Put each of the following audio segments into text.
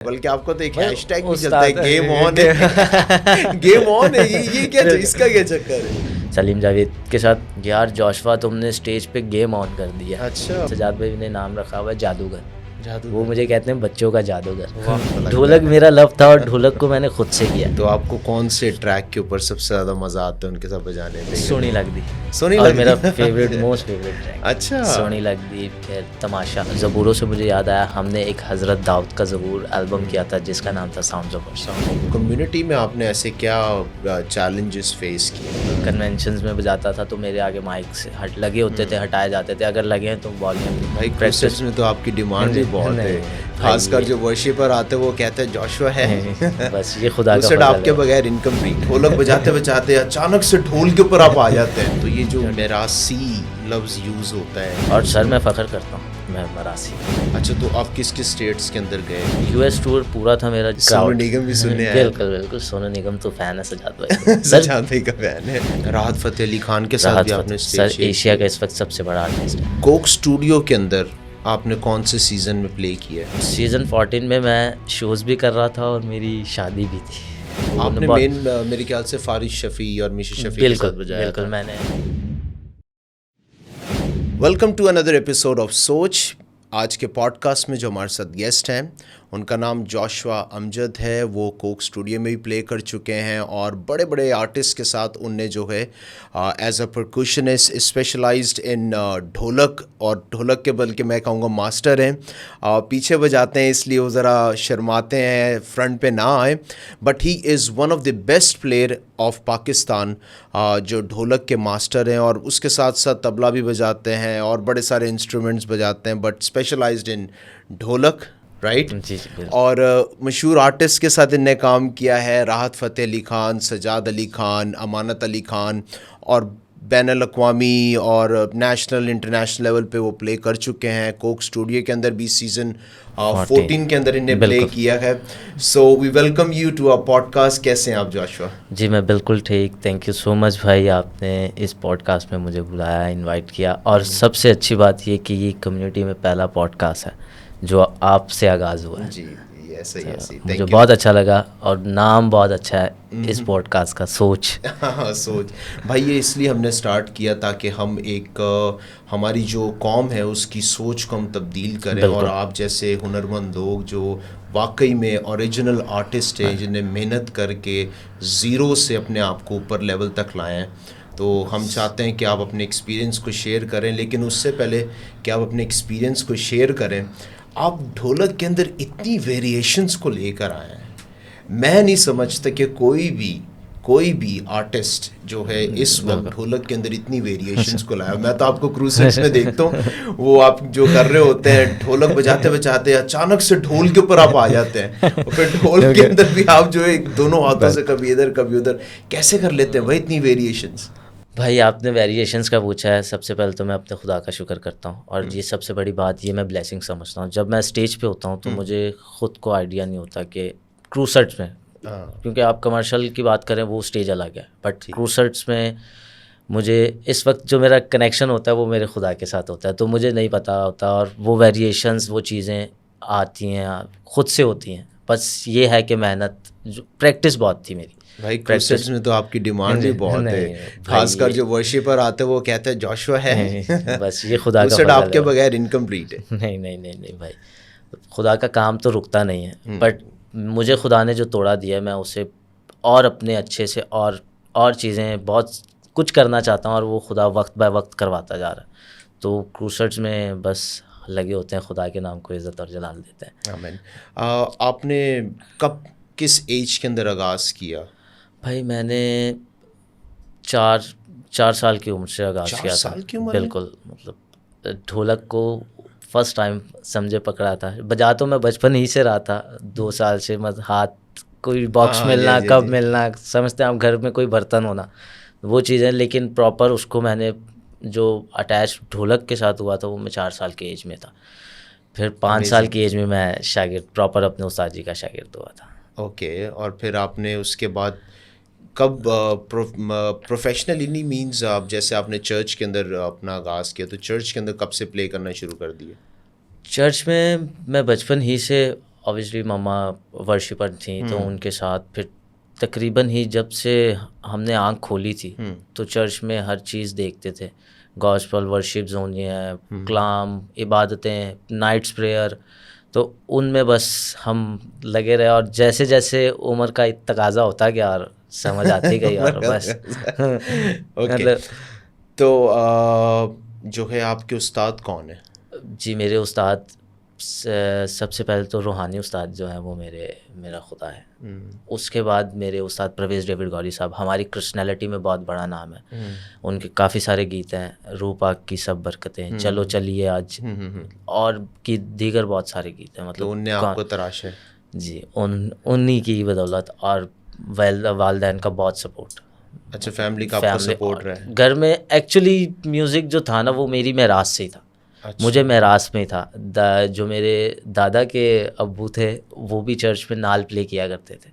बल्कि आपको तो एक हैशटैग भी चलता है, गेम ऑन है। गेम ऑन है, ये क्या, इसका क्या चक्कर है? सलीम जावेद के साथ, यार जोशवा तुमने स्टेज पे गेम ऑन कर दिया। अच्छा, सजाद भाई ने नाम रखा हुआ है जादूगर। जादू वो मुझे कहते हैं बच्चों का जादूगर। वाह, ढोलक मेरा लव था और ढोलक को मैंने खुद से किया। तो आपको कौन से ट्रैक के ऊपर सबसे ज्यादा मजा आता है उनके साथ बजाने में? सोनी लगदी। सोनी और लगदी मेरा फेवरेट मोस्ट फेवरेट ट्रैक अच्छा, सोनी लगदी। फिर तमाशा। ज़बूरों से मुझे याद आया, हमने एक हज़रत दाऊद का ज़बूर एल्बम किया था जिसका नाम था साउंड्स ऑफ वर्शिप। कम्युनिटी में आपने ऐसे क्या चैलेंजेस फेस किए? कन्वेंशंस में बजाता था तो मेरे आगे माइक से लगे होते थे, हटाए जाते थे। अगर लगे हैं तो वॉल्यूम भाई क्रिसमस में तो आपकी डिमांड भी बहुत है, खासकर जो वर्शिपर आते हैं वो कहते हैं जोशुआ है। बस ये खुदा का फजल आपके बगैर इनकम्प्लीट। ढोलक बजाते बजाते अचानक से ढोल के ऊपर आप आ जाते हैं, तो ये जो मेरासी लफ्ज यूज होता है। और सर मैं फ़ख्र करता हूँ मैं मरासी। अच्छा, तो आप किस किस स्टेट्स के अंदर गए? यूएस टूर पूरा था मेरा। सोनू निगम भी सुनने आए? बिल्कुल बिल्कुल, सोनू निगम तो फैन है सजाद भाई। सजाद भाई का फैन है। राहत फतेह अली खान के साथ भी आपने सर एशिया का इस वक्त सबसे बड़ा आर्टिस्ट है। कोक स्टूडियो के अंदर आपने कौन से सीजन में प्ले किया है? सीजन 14 में मैं शोज भी कर रहा था और मेरी शादी भी थी। आपने मेन मेरे ख्याल से फारिश शफी और मिशी शफी के साथ बजाया। बिल्कुल मैंने। Welcome to another episode of Soch. आज के पॉडकास्ट में जो हमारे साथ गेस्ट हैं उनका नाम जोशुआ अमजद है। वो कोक स्टूडियो में भी प्ले कर चुके हैं और बड़े बड़े आर्टिस्ट के साथ उनने जो है एज अ परकुशनिस्ट स्पेशलाइज्ड इन ढोलक, और ढोलक के बल्कि मैं कहूँगा मास्टर हैं। पीछे बजाते हैं इसलिए वो ज़रा शर्माते हैं, फ्रंट पे ना आए, but he is one of the best player of Pakistan, जो ढोलक के मास्टर हैं और उसके साथ साथ तबला भी बजाते हैं और बड़े सारे इंस्ट्रूमेंट्स बजाते हैं, बट स्पेशलाइज्ड इन ढोलक, राइट? जी। और मशहूर आर्टिस्ट के साथ इनने काम किया है, राहत फ़तेह अली खान, सजाद अली खान, अमानत अली खान, और बैनुल अक़वामी और नेशनल इंटरनेशनल लेवल पे वो प्ले कर चुके हैं। कोक स्टूडियो के अंदर भी सीज़न 14 के अंदर इन्हें प्ले किया है। So we welcome you to our podcast. कैसे हैं आप जोशुआ? जी मैं बिल्कुल ठीक, थैंक यू सो मच भाई, आपने इस पॉडकास्ट में मुझे बुलाया, इनवाइट किया। और सबसे अच्छी बात ये कि ये कम्युनिटी में पहला पॉडकास्ट है जो आपसे आगाज़ हुआ है। जी, ऐसे ही मुझे बहुत अच्छा लगा और नाम बहुत अच्छा है इस पॉडकास्ट का, सोच। हाँ, सोच भाई, ये इसलिए हमने स्टार्ट किया ताकि हम एक हमारी जो कौम है उसकी सोच को हम तब्दील करें, और आप जैसे हुनरमंद लोग जो वाकई में ओरिजिनल आर्टिस्ट हैं, जिन्हें मेहनत करके ज़ीरो से अपने आप को ऊपर लेवल तक लाएं, तो हम चाहते हैं कि आप अपने एक्सपीरियंस को शेयर करें। लेकिन उससे पहले कि आप अपने एक्सपीरियंस को शेयर करें, आप ढोलक के अंदर इतनी वेरिएशंस को लेकर आए हैं। मैं नहीं समझता कि कोई भी आर्टिस्ट जो है इस वक्त ढोलक के अंदर इतनी वेरिएशंस को लाया। मैं तो आपको क्रूसेड्स में देखता हूँ, वो आप जो कर रहे होते हैं, ढोलक बजाते बजाते अचानक से ढोल के ऊपर आप आ जाते हैं, और फिर ढोल के अंदर भी आप जो है दोनों हाथों से कभी इधर कभी उधर कैसे कर लेते हैं भाई इतनी वेरिएशंस? भाई आपने वेरिएशंस का पूछा है, सबसे पहले तो मैं अपने खुदा का शुक्र करता हूँ, और ये सबसे बड़ी बात, ये मैं ब्लेसिंग समझता हूँ। जब मैं स्टेज पे होता हूँ तो मुझे ख़ुद को आइडिया नहीं होता कि क्रूसेड्स में, क्योंकि आप कमर्शियल की बात करें वो स्टेज अलग है, बट क्रूसेड्स में मुझे इस वक्त जो मेरा कनेक्शन होता है वो मेरे खुदा के साथ होता है, तो मुझे नहीं पता होता, और वो वेरिएशंस, वो चीज़ें आती हैं खुद से होती हैं। बस ये है कि मेहनत, जो प्रैक्टिस बहुत थी मेरी। भाई क्रिसमस में तो आपकी डिमांड भी बहुत है, खासकर जो वर्शिपर आते हैं वो कहते हैं जोशुआ है। बस ये खुदा का फजल आपके बगैर इनकम्प्लीट है। नहीं भाई, खुदा का काम तो रुकता नहीं है, बट मुझे खुदा ने जो तोड़ा दिया है मैं उसे और अपने अच्छे से और चीज़ें बहुत कुछ करना चाहता हूँ, और वो खुदा वक्त बाय वक्त करवाता जा रहा है। तो क्रूसेड्स में बस लगे होते हैं, खुदा के नाम को इज़्ज़त और जलाल देते हैं। आमीन। आपने कब, किस एज के अंदर आगाज़ किया? भाई मैंने 4 साल की उम्र से आगाज़ किया था। 4 साल की उम्र? बिल्कुल, मतलब ढोलक को फर्स्ट टाइम समझे पकड़ा था। बजा तो मैं बचपन ही से रहा था, 2 साल से, मतलब हाथ कोई बॉक्स मिलना, कब मिलना, समझते हैं आप, घर में कोई बर्तन होना, वो चीज़ें। लेकिन प्रॉपर उसको मैंने जो अटैच ढोलक के साथ हुआ था वो मैं 4 साल की एज में था। फिर 5 साल की एज में मैं शागिर्द, प्रॉपर अपने उस्ताद जी का शागिर्द हुआ था। ओके, और फिर आपने उसके बाद कब प्रोफेशनली, नहीं मीन्स आप जैसे आपने चर्च के अंदर अपना आगाज़ किया, तो चर्च के अंदर कब से प्ले करना शुरू कर दिया? चर्च में मैं बचपन ही से ऑब्वियसली मम्मा वर्शिपर थी, तो उनके साथ फिर तकरीबन ही जब से हमने आंख खोली थी तो चर्च में हर चीज़ देखते थे, गॉस्पल, वर्शिप जोन ये है, क्लाम, इबादतें, नाइट्स प्रेयर, तो उनमें बस हम लगे रहे और जैसे जैसे उम्र का तकाजा होता गया और समझ आती गई और बस ओके। मतलब तो जो है आपके उस्ताद कौन है? जी मेरे उस्ताद सबसे पहले तो रूहानी उस्ताद जो है वो मेरा खुदा है। उसके बाद मेरे उस्ताद परवेज़ डेविड गौरी साहब, हमारी क्रिश्चियनिटी में बहुत बड़ा नाम है। उनके काफ़ी सारे गीत हैं, रूह पाक की सब बरकतें, चलो चलिए आज, और की दीगर बहुत सारे गीत हैं। मतलब तो उनने आपको तराशा है? जी, उन्हीं की बदौलत और वालदैन का बहुत सपोर्ट। अच्छा, फैमिली का आपको सपोर्ट रहा है? घर में एक्चुअली म्यूज़िक जो था ना वो मेरी मेरास से ही था। अच्छा। मुझे मेरास में था। जो मेरे दादा के अब्बू थे वो भी चर्च में नाल प्ले किया करते थे,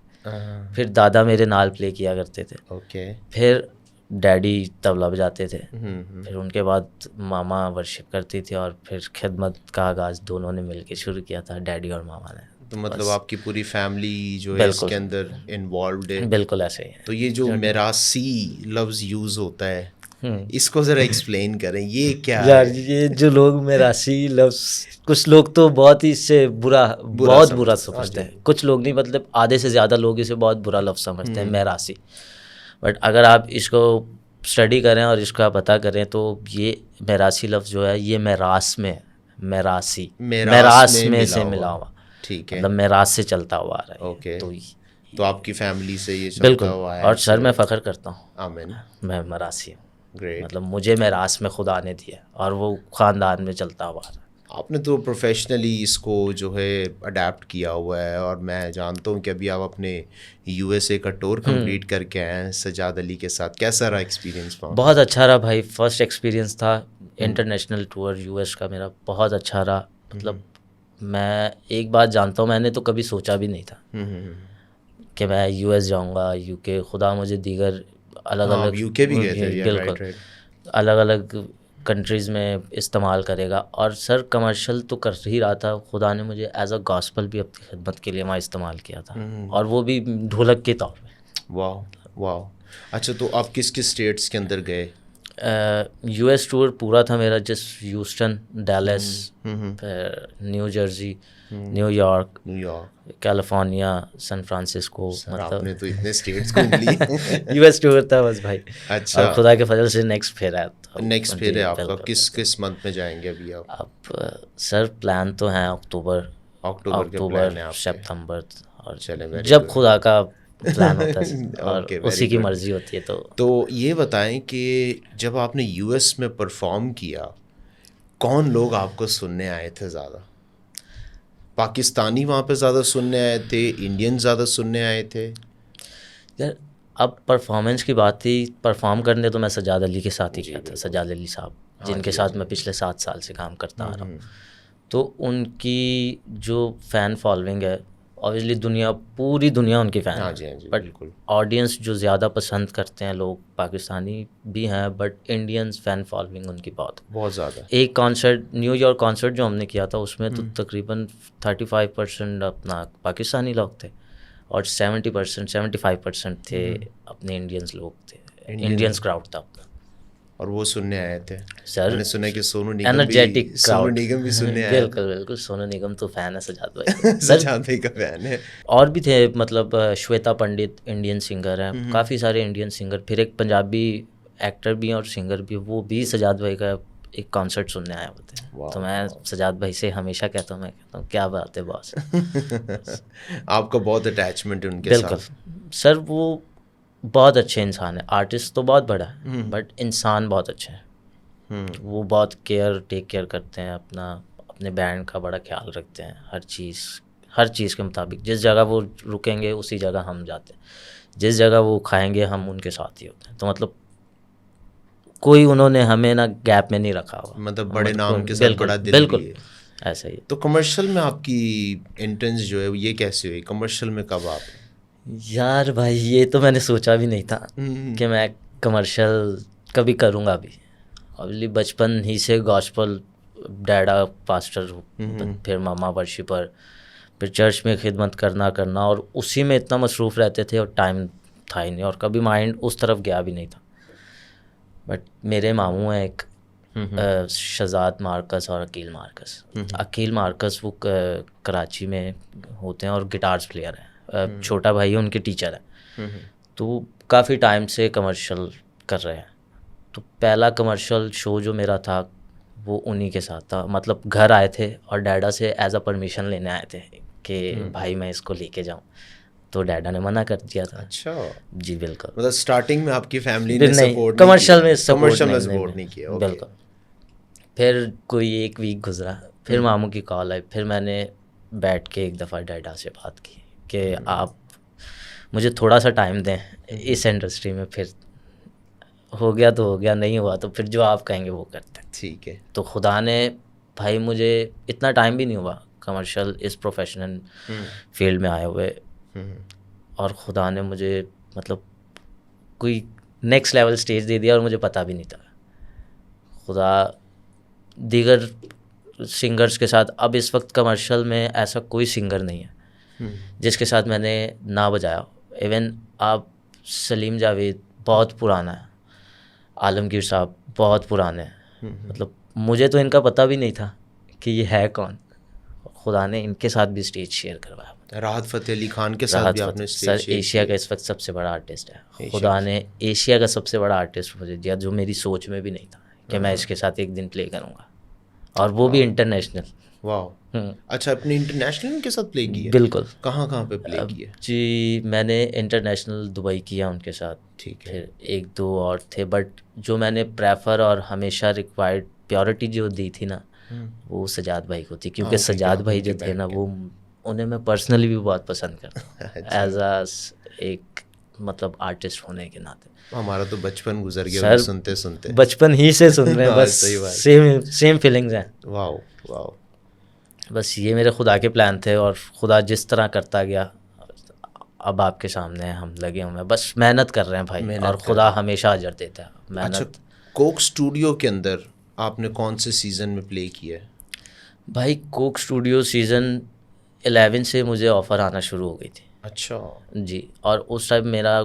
फिर दादा मेरे नाल प्ले किया करते थे, ओके। फिर डैडी तबला बजाते थे, फिर उनके बाद मामा वर्शिप करती थी और फिर खिदमत का आगाज़ दोनों ने मिलके शुरू किया था, डैडी और मामा ने। तो मतलब आपकी पूरी फैमिली जो है इसके अंदर इन्वॉल्व्ड है? बिल्कुल ऐसे ही है। तो ये जो मेरासी लफ्ज़ यूज़ होता है इसको ज़रा एक्सप्लेन करें, ये क्या यार है? ये जो लोग मेरासी लफ्ज़, कुछ लोग तो बहुत ही इससे बहुत बुरा समझते हैं, कुछ लोग नहीं, मतलब आधे से ज़्यादा लोग इसे बहुत बुरा लफ्ज़ समझते हैं मेरासी। बट अगर आप इसको स्टडी करें और इसका पता करें तो ये मेरासी लफ्ज़ जो है ये मेरास में, मेरासी मेरास में से मिला हुआ, ठीक है, मतलब मेरास से चलता हुआ आ रहा है। ओके। तो आपकी फैमिली से ये चलता बिल्कुल, हुआ है? और सर मैं फ़ख्र करता हूँ, आमीन, मैं मरासी हूँ। ग्रेट। मतलब मुझे मेरास में खुदा ने दिया और वो ख़ानदान में चलता हुआ आ रहा है। आपने तो प्रोफेशनली इसको जो है अडेप्ट किया हुआ है, और मैं जानता हूँ कि अभी आप अपने यूएसए का टूर कंप्लीट करके आए हैं सजाद अली के साथ। कैसा रहा एक्सपीरियंस? बहुत अच्छा रहा भाई, फर्स्ट एक्सपीरियंस था इंटरनेशनल टूर यूएस का मेरा, बहुत अच्छा रहा। मतलब मैं एक बात जानता हूँ, मैंने तो कभी सोचा भी नहीं था कि मैं यूएस जाऊँगा, यूके, खुदा मुझे दीगर अलग अलग यूके भी गए थे? बिल्कुल, अलग अलग कंट्रीज़ में इस्तेमाल करेगा। और सर कमर्शियल तो कर ही रहा था, खुदा ने मुझे एज अ गॉस्पल भी अपनी खिदमत के लिए वहाँ इस्तेमाल किया था, और वो भी ढोलक के तौर पे। वाह वाह। अच्छा, तो आप किस किस स्टेट्स के अंदर गए? यूएस टूर पूरा था मेरा, जस्ट ह्यूस्टन, डैलस, फिर New Jersey, New York, California, San Francisco. मतलब आपने तो इतने स्टेट्स घूम लिए। यूएस टूर था बस भाई। अच्छा, और खुदा के फजल से नेक्स्ट फेरा है। नेक्स्ट फेरा है आपका? किस मंथ में जाएंगे अभी आप? अब सर प्लान तो है अक्टूबर अक्टूबर सितंबर, और चले जब खुदा का प्लान होता है और उसी की मर्जी होती है। तो ये बताएं कि जब आपने यूएस में परफॉर्म किया, कौन लोग आपको सुनने आए थे ज़्यादा? पाकिस्तानी वहाँ पे ज़्यादा सुनने आए थे, इंडियन ज़्यादा सुनने आए थे? यार अब परफॉर्मेंस की बात थी, परफॉर्म करने तो मैं सजाद अली के साथ ही किया था, सजाद अली साहब जिनके साथ मैं पिछले 7 साल से काम करता आ रहा हूँ। तो उनकी जो फ़ैन फॉलोइंग है, ऑब्वियसली पूरी दुनिया उनकी फ़ैन है, बट ऑडियंस जो ज़्यादा पसंद करते हैं लोग पाकिस्तानी भी हैं, बट इंडियंस फ़ैन फॉलोइंग उनकी बहुत ज़्यादा। एक कॉन्सर्ट, न्यूयॉर्क कॉन्सर्ट जो हमने किया था, उसमें तो तकरीबन 35% अपना पाकिस्तानी लोग थे और 75% थे अपने इंडियंस लोग थे, इंडियंस क्राउड था अपना। और वो सुनने आए थे? सर मैंने सुना कि सोनू निगम भी सुनने आए। बिल्कुल, सोनू निगम तो फ़ैन है सजाद भाई। सजाद भाई का फ़ैन है। और भी थे, मतलब श्वेता पंडित इंडियन सिंगर हैं, काफ़ी सारे इंडियन सिंगर, फिर एक पंजाबी एक्टर भी हैं और सिंगर भी, वो भी सजाद भाई का एक कॉन्सर्ट सुनने आए होते हैं। तो मैं सजाद भाई से हमेशा कहता हूँ क्या बात है बॉस। आपका बहुत अटैचमेंट है उनके साथ? बिल्कुल सर, वो बहुत अच्छे इंसान है। आर्टिस्ट तो बहुत बड़ा है बट इंसान बहुत अच्छे हैं। वो बहुत टेक केयर करते हैं अपने बैंड का बड़ा ख्याल रखते हैं, हर चीज़ के मुताबिक। जिस जगह वो रुकेंगे उसी जगह हम जाते हैं, जिस जगह वो खाएंगे हम उनके साथ ही होते हैं। तो मतलब कोई उन्होंने हमें ना गैप में नहीं रखा हुआ, मतलब बड़े नाम के साथ बड़ा दिल भी है। ऐसा ही। तो कमर्शियल में आपकी एंट्रेंस जो है ये कैसे हुई? कमर्शियल में कब आप? यार भाई ये तो मैंने सोचा भी नहीं था कि मैं कमर्शियल कभी करूँगा भी। ऑब्वियसली बचपन ही से गॉस्पल, डैडा पास्टर, फिर मामा वर्शिपर, फिर चर्च में खिदमत करना और उसी में इतना मसरूफ़ रहते थे और टाइम था ही नहीं और कभी माइंड उस तरफ गया भी नहीं था। बट मेरे मामू हैं एक शहजाद मार्कस और अकील मार्कस। अकील मार्कस वो कराची में होते हैं और गिटार्स प्लेयर हैं। छोटा भाई है, उनके टीचर है। तो काफ़ी टाइम से कमर्शियल कर रहे हैं। तो पहला कमर्शियल शो जो मेरा था वो उन्हीं के साथ था। मतलब घर आए थे और डैडा से एज अ परमिशन लेने आए थे कि भाई मैं इसको लेके जाऊं, तो डैडा ने मना कर दिया था। अच्छा जी बिल्कुल। मतलब स्टार्टिंग में आपकी फैमिली ने सपोर्ट कमर्शियल में सपोर्ट सपोर्ट नहीं किया। बिल्कुल। फिर कोई एक वीक गुजरा, फिर मामू की कॉल आई, फिर मैंने बैठ के एक दफ़ा डैडा से बात की कि आप मुझे थोड़ा सा टाइम दें इस इंडस्ट्री में, फिर हो गया तो हो गया, नहीं हुआ तो फिर जो आप कहेंगे वो करते हैं। ठीक है। तो खुदा ने भाई मुझे इतना टाइम भी नहीं हुआ कमर्शियल इस प्रोफेशनल फील्ड में आए हुए, और खुदा ने मुझे मतलब कोई नेक्स्ट लेवल स्टेज दे दिया और मुझे पता भी नहीं था। खुदा दीगर सिंगर्स के साथ, अब इस वक्त कमर्शियल में ऐसा कोई सिंगर नहीं है जिसके साथ मैंने ना बजाया। इवन आप सलीम जावेद बहुत पुराना है, आलमगीर साहब बहुत पुराने हैं। मतलब मुझे तो इनका पता भी नहीं था कि ये है कौन। खुदा ने इनके साथ भी स्टेज शेयर करवाया। राहत फ़तेह अली खान के साथ भी आपने स्टेज सर एशिया का इस वक्त सबसे बड़ा आर्टिस्ट है। खुदा ने एशिया का सबसे बड़ा आर्टिस्ट मुझे दिया, जो मेरी सोच में भी नहीं था कि मैं इसके साथ एक दिन प्ले करूँगा, और वो भी इंटरनेशनल। वाह। अच्छा, अपने इंटरनेशनल के साथ प्ले किया? बिल्कुल। कहाँ कहाँ पे प्ले किया? जी मैंने इंटरनेशनल दुबई किया उनके साथ। ठीक है। फिर एक दो और थे, बट जो मैंने प्रेफर और हमेशा रिक्वायर्ड प्योरिटी जो दी थी ना वो सजाद भाई को थी, क्योंकि सजाद भाई जो थे ना वो उन्हें मैं पर्सनली भी बहुत पसंद करता हूँ एज आ एक मतलब आर्टिस्ट होने के नाते। हमारा तो बचपन गुजर गया सर, सुनते सुनते बचपन ही से सुन रहे हैं बस। सेम फीलिंग्स हैं। वाह वाह। बस ये मेरे खुदा के प्लान थे और खुदा जिस तरह करता गया अब आपके सामने है, हम लगे हुए हैं बस मेहनत कर रहे हैं भाई, और खुदा हमेशा अजर देता है मेहनत। अच्छा, कोक स्टूडियो के अंदर आपने कौन से सीज़न में प्ले किया है? भाई कोक स्टूडियो सीज़न 11 से मुझे ऑफ़र आना शुरू हो गई थी। अच्छा जी, और उस टाइम मेरा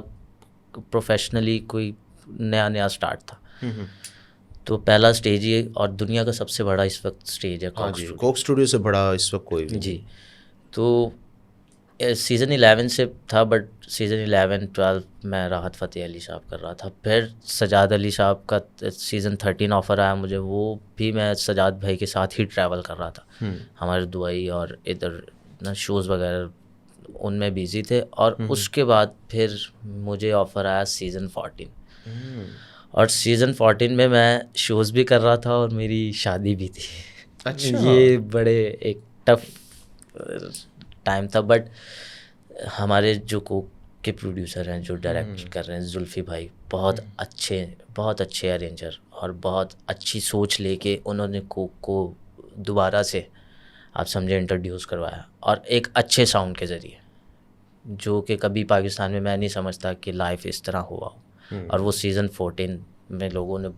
प्रोफेशनली कोई नया स्टार्ट था। तो पहला स्टेज ही और दुनिया का सबसे बड़ा इस वक्त स्टेज है कोक स्टूडियो से बड़ा इस वक्त कोई भी जी। तो सीज़न 11 से था, बट सीज़न 11-12 मैं राहत फ़तेह अली साहब कर रहा था। फिर सजाद अली साहब का सीज़न 13 ऑफ़र आया मुझे, वो भी मैं सजाद भाई के साथ ही ट्रैवल कर रहा था। हमारे दुबई और इधर ना शोज़ वगैरह उनमें बिज़ी थे। और उसके बाद फिर मुझे ऑफ़र आया सीज़न 14, और सीज़न 14 में मैं शोज़ भी कर रहा था और मेरी शादी भी थी। अच्छा। ये बड़े एक टफ टाइम था, बट हमारे जो कोक के प्रोड्यूसर हैं जो डायरेक्ट कर रहे हैं जुल्फ़ी भाई, बहुत अच्छे अरेंजर और बहुत अच्छी सोच लेके उन्होंने कोक को दोबारा से आप समझे इंट्रोड्यूस करवाया, और एक अच्छे साउंड के ज़रिए, जो कि कभी पाकिस्तान में मैं नहीं समझता कि लाइफ इस तरह हुआ हो। और वो सीज़न 14 में लोगों ने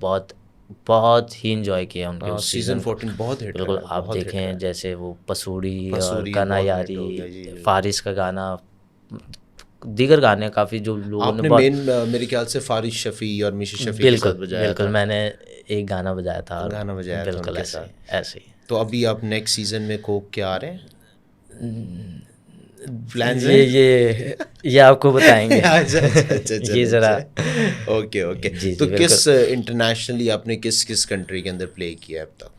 बहुत ही इंजॉय किया उनके उस सीज़न 14 बहुत हिट। बिल्कुल, आप देखें जैसे वो पसूड़ी और गाना यारी, फारिस का गाना, दीगर गाने काफ़ी जो लोगों ने बहुत मेरे ख्याल से फारिस शफ़ी और मिशी शफ़ी के साथ बजाया। बिल्कुल मैंने एक गाना बजाया था। बिल्कुल ऐसे ही। तो अभी आप नेक्स्ट सीज़न में कोक क्या आ रहे हैं? प्लान्स ये आपको बताएंगे। ये ज़रा ओके। तो किस इंटरनेशनली आपने किस कंट्री के अंदर प्ले किया अब तक?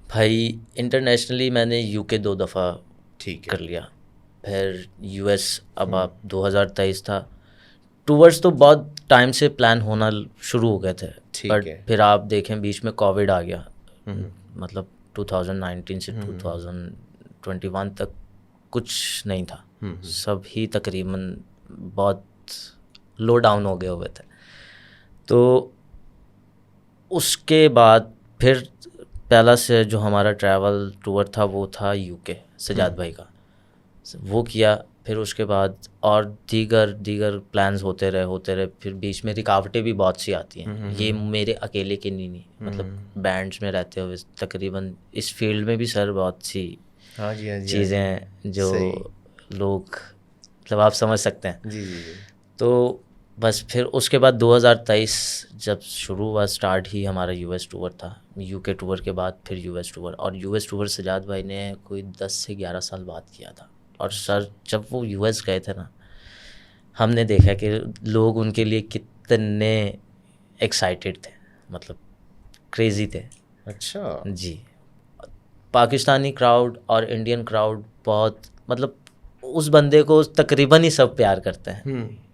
भाई इंटरनेशनली मैंने यूके 2 दफ़ा कर लिया, फिर यूएस अब आप 2023 था। टूवर्स तो बहुत टाइम से प्लान होना शुरू हो गए थे, बट फिर आप देखें बीच में कोविड आ गया। मतलब 2019 से 2021 तक कुछ नहीं था, सब ही तकरीबन बहुत लो डाउन हो गए हुए थे। तो उसके बाद फिर पहला से जो हमारा ट्रैवल टूर था वो था यूके, सजाद भाई का, वो किया। फिर उसके बाद और दीगर प्लान्स होते रहे। फिर बीच में रुकावटें भी बहुत सी आती हैं। ये मेरे अकेले के नहीं, मतलब बैंड्स में रहते हुए तकरीबन इस फील्ड में भी सर बहुत सी हाँ जी, हाँ जी, चीज़ें जो सही। लोग, मतलब आप समझ सकते हैं। जी, जी, जी। तो बस फिर उसके बाद 2023 जब शुरू हुआ, स्टार्ट ही हमारा यूएस टूर था। यूके टूर के बाद फिर यूएस टूर, और यूएस टूर सजाद भाई ने कोई 10 से 11 साल बाद किया था। और सर जब वो यूएस गए थे ना, हमने देखा कि लोग उनके लिए कितने एक्साइटेड थे, मतलब क्रेज़ी थे। अच्छा। जी, पाकिस्तानी क्राउड और इंडियन क्राउड बहुत, मतलब उस बंदे को तकरीबन ही सब प्यार करते हैं,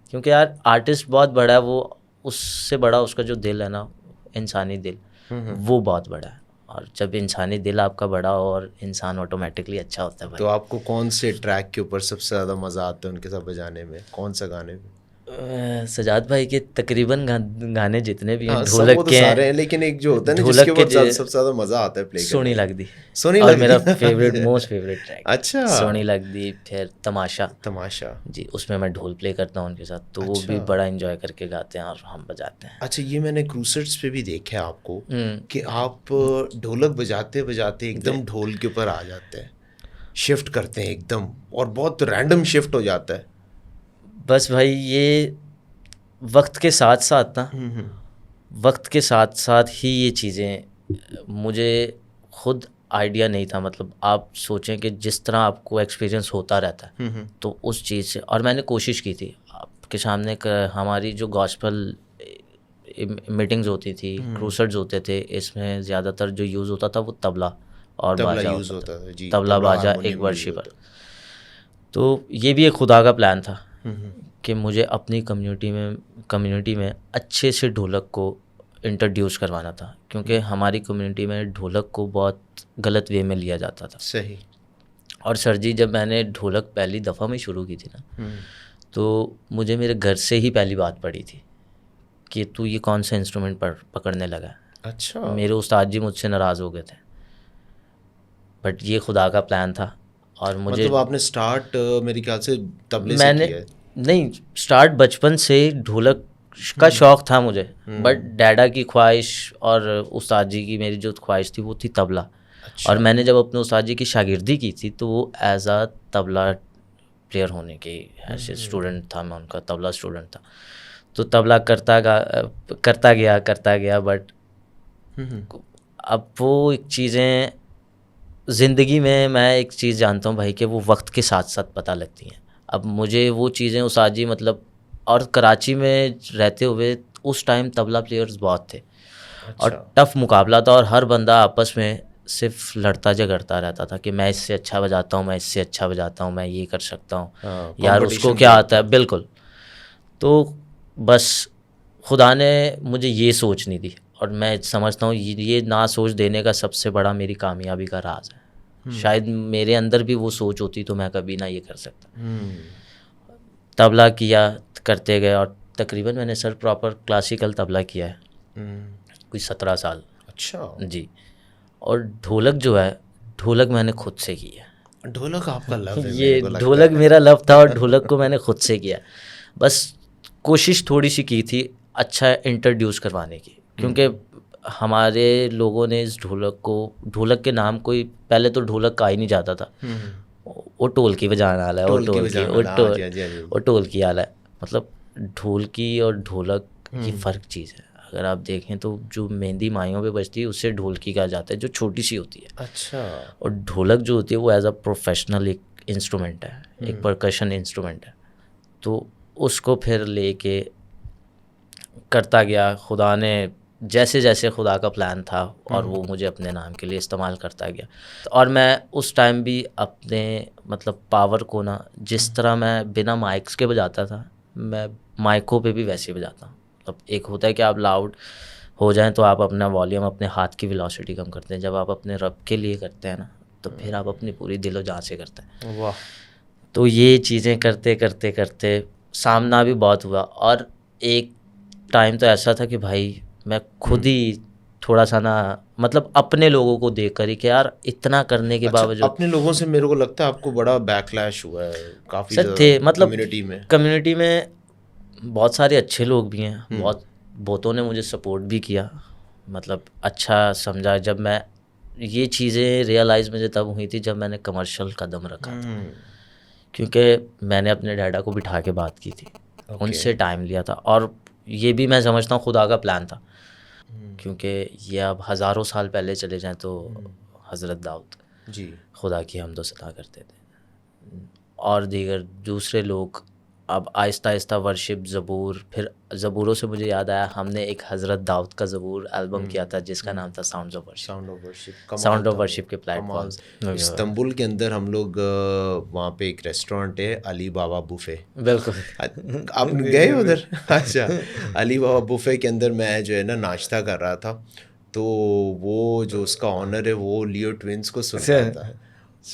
क्योंकि यार आर्टिस्ट बहुत बड़ा है वो, उससे बड़ा उसका जो दिल है ना, इंसानी दिल, वो बहुत बड़ा है। और जब इंसानी दिल आपका बड़ा हो और इंसान ऑटोमेटिकली अच्छा होता है तो भाई। आपको कौन से ट्रैक के ऊपर सबसे ज़्यादा मज़ा आता है उनके साथ बजाने में, कौन सा गाने में? सजाद भाई के तकरीबन गाने जितने भी हैं, हाँ, सब वो ढोलक तो के सारे हैं, हैं, लेकिन एक जो होता है ना ढोलक जिसके के ऊपर सबसे ज़्यादा मज़ा आता है प्ले सोनी करने में। लगदी, सोनी और लगदी। मेरा फेवरेट, मोस्ट फेवरेट ट्रैक अच्छा। सोनी लगदी। फिर तमाशा, तमाशा। जी उसमें मैं ढोल प्ले करता हूँ उनके साथ, तो वो भी अच्छा। बड़ा एंजॉय करके गाते हैं और हम बजाते हैं। अच्छा, ये मैंने क्रूसेड्स पे भी देखा है आपको हम्म, कि आप ढोलक बजाते बजाते एकदम ढोल के ऊपर आ जाते हैं, शिफ्ट करते हैं एकदम, और बहुत रैंडम शिफ्ट हो जाता है। बस भाई ये वक्त के साथ साथ ना, वक्त के साथ साथ ही ये चीज़ें, मुझे खुद आइडिया नहीं था। मतलब आप सोचें कि जिस तरह आपको एक्सपीरियंस होता रहता है, तो उस चीज़ से, और मैंने कोशिश की थी आपके सामने हमारी जो गॉस्पल मीटिंग्स होती थी, क्रूसेड्स होते थे, इसमें ज़्यादातर जो यूज़ होता था वो तबला और तबला बाजा यूज़ होता था। होता था जी, तबला बाजा एक हारमोनियम यूज़ वर्शिपर। होता तो ये भी एक खुदा का प्लान था कि मुझे अपनी कम्युनिटी में अच्छे से ढोलक को इंट्रोड्यूस करवाना था, क्योंकि हमारी कम्युनिटी में ढोलक को बहुत गलत वे में लिया जाता था। सही। और सर जी जब मैंने ढोलक पहली दफ़ा में शुरू की थी ना, तो मुझे मेरे घर से ही पहली बात पड़ी थी कि तू ये कौन सा इंस्ट्रूमेंट पकड़ने लगा है। अच्छा। मेरे उस्ताद जी मुझसे नाराज़ हो गए थे, बट ये खुदा का प्लान था। और मुझे, मतलब आपने स्टार्ट मेरे ख्याल से तबले से मैंने किया है। नहीं, स्टार्ट बचपन से ढोलक का शौक़ था मुझे, बट डैडा की ख्वाहिश और उस्ताद जी की मेरी जो ख्वाहिश थी वो थी तबला। अच्छा। और मैंने जब अपने उस्ताद जी की शागिर्दी की थी, तो वो एज आ तबला प्लेयर होने की ऐसे स्टूडेंट था, मैं उनका तबला स्टूडेंट था। तो तबला करता गया, बट अब वो एक चीज़ें ज़िंदगी में, मैं एक चीज़ जानता हूँ भाई कि वो वक्त के साथ साथ पता लगती हैं। अब मुझे वो चीज़ें उस्ताद जी, मतलब, और कराची में रहते हुए उस टाइम तबला प्लेयर्स बहुत थे, और टफ़ मुकाबला था, और हर बंदा आपस में सिर्फ लड़ता झगड़ता रहता था कि मैं इससे अच्छा बजाता हूँ, मैं इससे अच्छा बजाता हूँ, मैं ये कर सकता हूँ, यार उसको क्या आता है। बिल्कुल। तो बस खुदा ने मुझे ये सोच नहीं दी, और मैं समझता हूँ ये ना सोच देने का सबसे बड़ा मेरी कामयाबी का राज है। शायद मेरे अंदर भी वो सोच होती तो मैं कभी ना ये कर सकता। तबला किया, करते गए, और तकरीबन मैंने सर प्रॉपर क्लासिकल तबला किया है कोई 17 साल। अच्छा। जी। और ढोलक जो है, ढोलक मैंने खुद से की है। ढोलक आपका लव है ये मेरे को लगता ढोलक है। मेरा लव था, और ढोलक को मैंने खुद से किया। बस कोशिश थोड़ी सी की थी अच्छा इंट्रोड्यूस करवाने की, क्योंकि हमारे लोगों ने इस ढोलक को, ढोलक के नाम कोई पहले तो ढोलक का ही नहीं जाता था। वो ढोलकी बजाने वाला है, वो ढोलकी, वो ढोलकी वाला है। मतलब ढोलकी और ढोलक ये फ़र्क चीज़ है। अगर आप देखें तो जो मेहंदी माइयों पे बजती है उससे ढोलकी कहा जाता है, जो छोटी सी होती है। अच्छा। और ढोलक जो होती है वो एज अ प्रोफेशनल एक इंस्ट्रूमेंट है, एक परकशन इंस्ट्रूमेंट है। तो उसको फिर लेके करता गया, खुदा ने जैसे जैसे खुदा का प्लान था, और वो मुझे अपने नाम के लिए इस्तेमाल करता गया। और मैं उस टाइम भी अपने, मतलब, पावर को ना, जिस तरह मैं बिना माइक्स के बजाता था, मैं माइकों पे भी वैसे ही बजाता हूँ। मतलब एक होता है कि आप लाउड हो जाएं तो आप अपना वॉल्यूम, अपने हाथ की वेलोसिटी कम करते हैं। जब आप अपने रब के लिए करते हैं ना, तो फिर आप अपनी पूरी दिलो जान से करते हैं। वाह। तो ये चीज़ें करते करते करते सामना भी बहुत हुआ, और एक टाइम तो ऐसा था कि भाई मैं खुद ही थोड़ा सा ना, मतलब अपने लोगों को देख कर ही कि यार इतना करने के बावजूद, अपने लोगों से मेरे को लगता है आपको बड़ा बैकलैश हुआ है काफ़ी सर थे, मतलब कम्युनिटी में बहुत सारे अच्छे लोग भी हैं, बहुतों ने मुझे सपोर्ट भी किया, मतलब अच्छा समझा। जब मैं ये चीज़ें रियलाइज़ मुझे तब हुई थी जब मैंने कमर्शियल कदम रखा था, क्योंकि मैंने अपने डैडा को बिठा के बात की थी, उनसे टाइम लिया था, और ये भी मैं समझता हूँ खुदा का प्लान था, क्योंकि ये अब हज़ारों साल पहले चले जाएं तो हज़रत दाऊद जी खुदा की हमदो सना करते थे, और दीगर दूसरे लोग अब आहिस्ता आहिस्ता वर्शिप, ज़बूर, फिर ज़बूरों से मुझे याद आया हमने एक हज़रत दाऊद का ज़बूर एल्बम किया था जिसका नाम था sounds of worship. Sound of worship के प्लेटफॉर्म इस्तांबुल के अंदर हम लोग वहाँ पे एक रेस्टोरेंट है अली बाबा बुफे। बिल्कुल आप गए उधर? अच्छा, अली बाबा बुफे के अंदर मैं जो है ना नाश्ता कर रहा था, तो वो जो उसका ऑनर है वो लियो ट्विंस को सुन रहा था,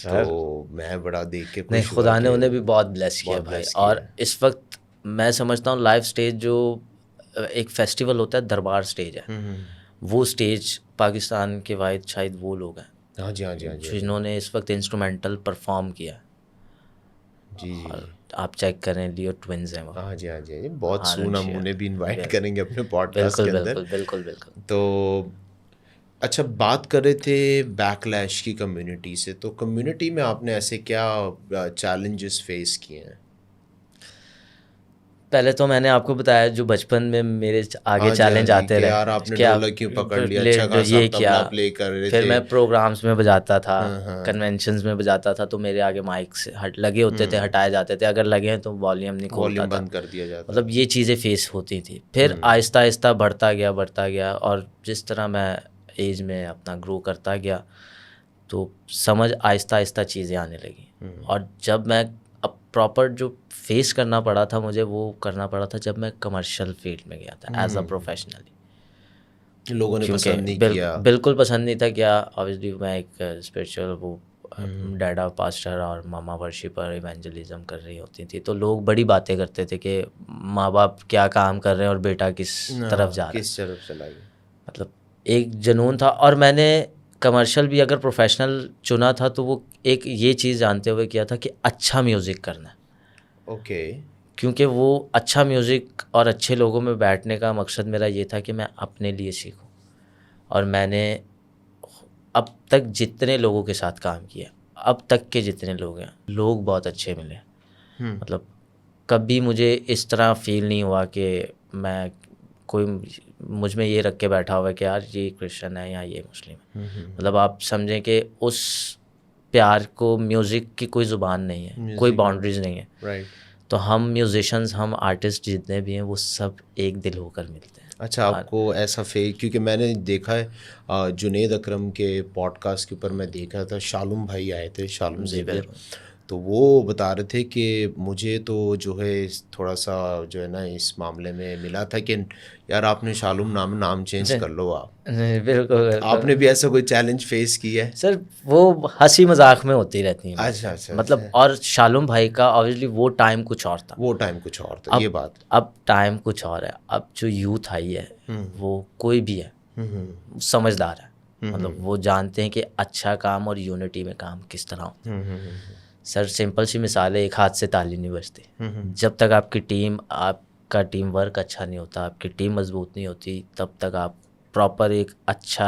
तो मैं बड़ा देख के नहीं, खुश हुआ खुदा ने कि उन्हें भी बहुत ब्लेस किया बहुत भाई। bless किया। और इस वक्त मैं समझता हूँ लाइव स्टेज जो एक फेस्टिवल होता है, दरबार स्टेज है, वो स्टेज पाकिस्तान के वाहिद शायद वो लोग हैं हाँ जी हाँ जी हाँ जी जिन्होंने इस वक्त इंस्ट्रूमेंटल परफॉर्म किया। जी जी और आप चेक करें, लियो ट्विंस हैं वो। हाँ जी हाँ जी, बहुत हार्लन सून हम शेयर। उन्हें भी इनवाइट बिल- करेंगे अपने पॉडकास्ट बिल्कुल के अंदर। बिल्कुल बिल्कुल बिल्कुल। तो अच्छा, बात कर रहे थे बैकलैश की कम्युनिटी से, तो कम्युनिटी में आपने ऐसे क्या चैलेंजेस फेस किए हैं? पहले तो मैंने आपको बताया जो बचपन में मेरे आगे हाँ जी हाँ चैलेंज जी, आते कि रहे यार आपने कि आप ढोलक क्यों पकड़ लिया, अच्छा प्ले खासा ये आप किया, तबला प्ले कर रहे फिर थे। मैं प्रोग्राम्स में बजाता था, हाँ हाँ कन्वेंशंस में बजाता था, तो मेरे आगे माइक से लगे होते थे, हटाए जाते थे, अगर लगे हैं तो वॉल्यूम नहीं खोलता वॉल्यूम था, बंद कर दिया जाता। मतलब ये चीज़ें फेस होती थी। फिर आहिस्ता आहिस्ता बढ़ता गया, और जिस तरह मैं एज में अपना ग्रो करता गया तो समझ आहिस्ता आहिस्ता चीज़ें आने लगी। और जब मैं अब प्रॉपर जो फेस करना पड़ा था मुझे, वो करना पड़ा था जब मैं कमर्शियल फील्ड में गया था एज अ प्रोफेशनली। लोगों ने क्योंकि पसंद नहीं किया। बिल्कुल पसंद नहीं था। क्या ऑब्वियसली मैं एक स्पिरिचुअल वो डैडा पास्टर और मामा वर्शिपर इवेंजलिज्म कर रही होती थी, तो लोग बड़ी बातें करते थे कि माँ बाप क्या काम कर रहे हैं और बेटा किस तरफ जा रहा है, किस तरफ चला गया। मतलब एक जुनून था। और मैंने कमर्शियल भी अगर प्रोफेशनल चुना था तो वो एक ये चीज़ जानते हुए किया था कि अच्छा म्यूज़िक करना है। ओके। क्योंकि वो अच्छा म्यूज़िक और अच्छे लोगों में बैठने का मकसद मेरा ये था कि मैं अपने लिए सीखूं। और मैंने अब तक जितने लोगों के साथ काम किया, अब तक के जितने लोग हैं, लोग बहुत अच्छे मिले। मतलब कभी मुझे इस तरह फील नहीं हुआ कि मैं कोई मुझ में ये रख के बैठा हुआ है कि यार ये क्रिश्चियन है या ये मुस्लिम है। मतलब आप समझें कि उस प्यार को, म्यूज़िक की कोई ज़ुबान नहीं है, कोई बाउंड्रीज नहीं है। राइट। तो हम म्यूजिशियंस, हम आर्टिस्ट जितने भी हैं वो सब एक दिल होकर मिलते हैं। अच्छा, आपको ऐसा क्योंकि मैंने देखा है जुनेद अकरम के पॉडकास्ट के ऊपर मैं देखा था, शालूम भाई आए थे, शालूम ज़ेवियर, तो वो बता रहे थे कि मुझे तो जो है थोड़ा सा जो है ना इस मामले में मिला था कि यार आपने शालूम नाम चेंज कर लो आप। बिल्कुल। आपने भी ऐसा कोई चैलेंज फेस किया है? सर वो हंसी मजाक में होती रहती है। अच्छा मतलब और शालूम भाई का ऑब्वियसली वो टाइम कुछ और था, वो टाइम कुछ और था, ये बात। अब टाइम कुछ और है। अब जो यूथ आई है वो कोई भी है समझदार है, मतलब वो जानते हैं कि अच्छा काम और यूनिटी में काम किस तरह होता है। सर सिंपल सी मिसाल है, एक हाथ से ताली नहीं बजती। जब तक आपका टीम वर्क अच्छा नहीं होता, आपकी टीम मजबूत नहीं होती, तब तक आप प्रॉपर एक अच्छा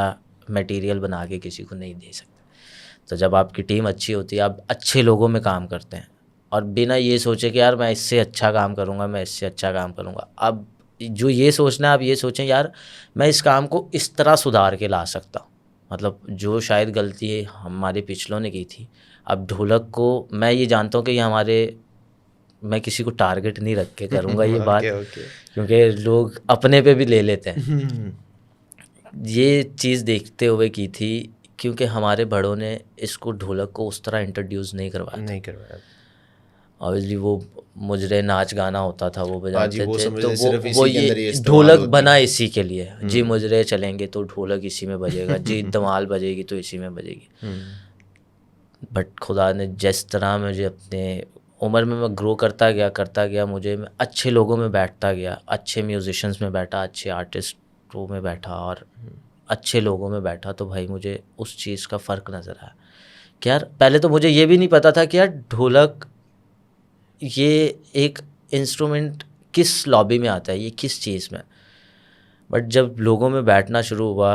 मटेरियल बना के किसी को नहीं दे सकते। तो जब आपकी टीम अच्छी होती है, आप अच्छे लोगों में काम करते हैं और बिना ये सोचे कि यार मैं इससे अच्छा काम करूँगा, मैं इससे अच्छा काम करूँगा। अब जो ये सोचना है, आप ये सोचें यार मैं इस काम को इस तरह सुधार के ला सकता हूँ। मतलब जो शायद गलती हमारे पिछलों ने की थी, अब ढोलक को मैं ये जानता हूँ कि ये मैं किसी को टारगेट नहीं रख के करूँगा ये बात, क्योंकि लोग अपने पे भी ले लेते हैं। ये चीज़ देखते हुए की थी, क्योंकि हमारे बड़ों ने इसको ढोलक को उस तरह इंट्रोड्यूस नहीं करवाया। ऑब्वियसली वो मुजरे नाच गाना होता था वो बजाते थे, तो वो ये ढोलक बना इसी के लिए, जी मुजरे चलेंगे तो ढोलक इसी में बजेगा, जी धमाल बजेगी तो इसी में बजेगी। बट खुदा ने जिस तरह मुझे अपने उम्र में मैं ग्रो करता गया, मुझे मैं अच्छे लोगों में बैठता गया, अच्छे म्यूजिशियंस में बैठा, अच्छे आर्टिस्टों में बैठा और अच्छे लोगों में बैठा, तो भाई मुझे उस चीज़ का फ़र्क नज़र आया कि यार पहले तो मुझे ये भी नहीं पता था कि यार ढोलक ये एक इंस्ट्रूमेंट किस लॉबी में आता है, ये किस चीज़ में। बट जब लोगों में बैठना शुरू हुआ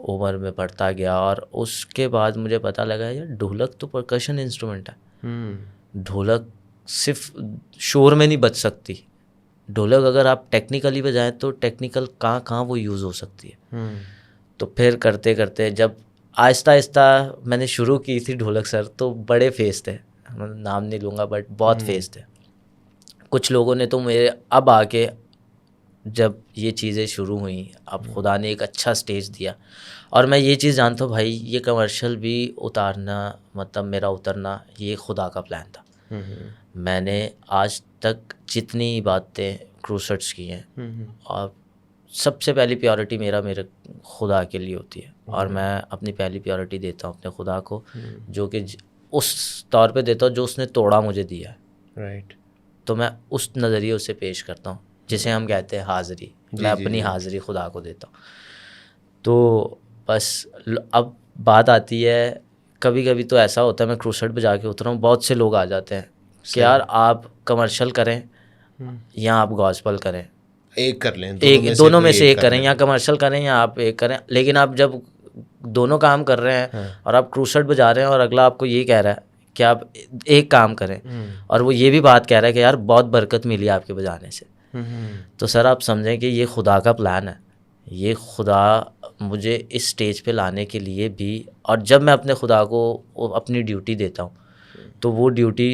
उम्र में बढ़ता गया, और उसके बाद मुझे पता लगा यार ढोलक तो परकशन इंस्ट्रूमेंट है। ढोलक सिर्फ शोर में नहीं बज सकती। ढोलक अगर आप टेक्निकली बजाएं तो टेक्निकल कहाँ कहाँ वो यूज़ हो सकती है। तो फिर करते करते जब आहिस्ता आहिस्ता मैंने शुरू की थी ढोलक सर, तो बड़े फेस थे, नाम नहीं लूँगा बट बहुत फेस थे। कुछ लोगों ने तो मेरे अब आके जब ये चीज़ें शुरू हुई, अब खुदा ने एक अच्छा स्टेज दिया, और मैं ये चीज़ जानता हूँ भाई, ये कमर्शियल भी उतारना मतलब मेरा उतरना ये खुदा का प्लान था। मैंने आज तक जितनी बातें क्रूसेड्स की हैं, और सबसे पहली प्रायोरिटी मेरे खुदा के लिए होती है, और मैं अपनी पहली प्रायोरिटी देता हूँ अपने खुदा को, जो कि उस तौर पे देता हूँ जो उसने तोड़ा मुझे दिया है। राइट। तो मैं उस नज़रिए से पेश करता हूँ, जिसे हम कहते हैं हाज़िरी। मैं अपनी हाज़िरी खुदा को देता हूँ। तो बस अब बात आती है, कभी कभी तो ऐसा होता है मैं क्रूसेड पे जाके उतरा हूँ, बहुत से लोग आ जाते हैं कि यार आप कमर्शियल करें या आप गॉस्पल करें, एक कर लें, दोनों में से एक करें, या कमर्शियल करें या आप एक करें। लेकिन आप जब दोनों काम कर रहे हैं और आप क्रूसेड बजा रहे हैं और अगला आपको ये कह रहा है कि आप एक काम करें, और वो ये भी बात कह रहा है कि यार बहुत बरकत मिली आपके बजाने से, तो सर आप समझें कि ये खुदा का प्लान है। ये खुदा मुझे इस स्टेज पे लाने के लिए भी, और जब मैं अपने खुदा को अपनी ड्यूटी देता हूँ तो वो ड्यूटी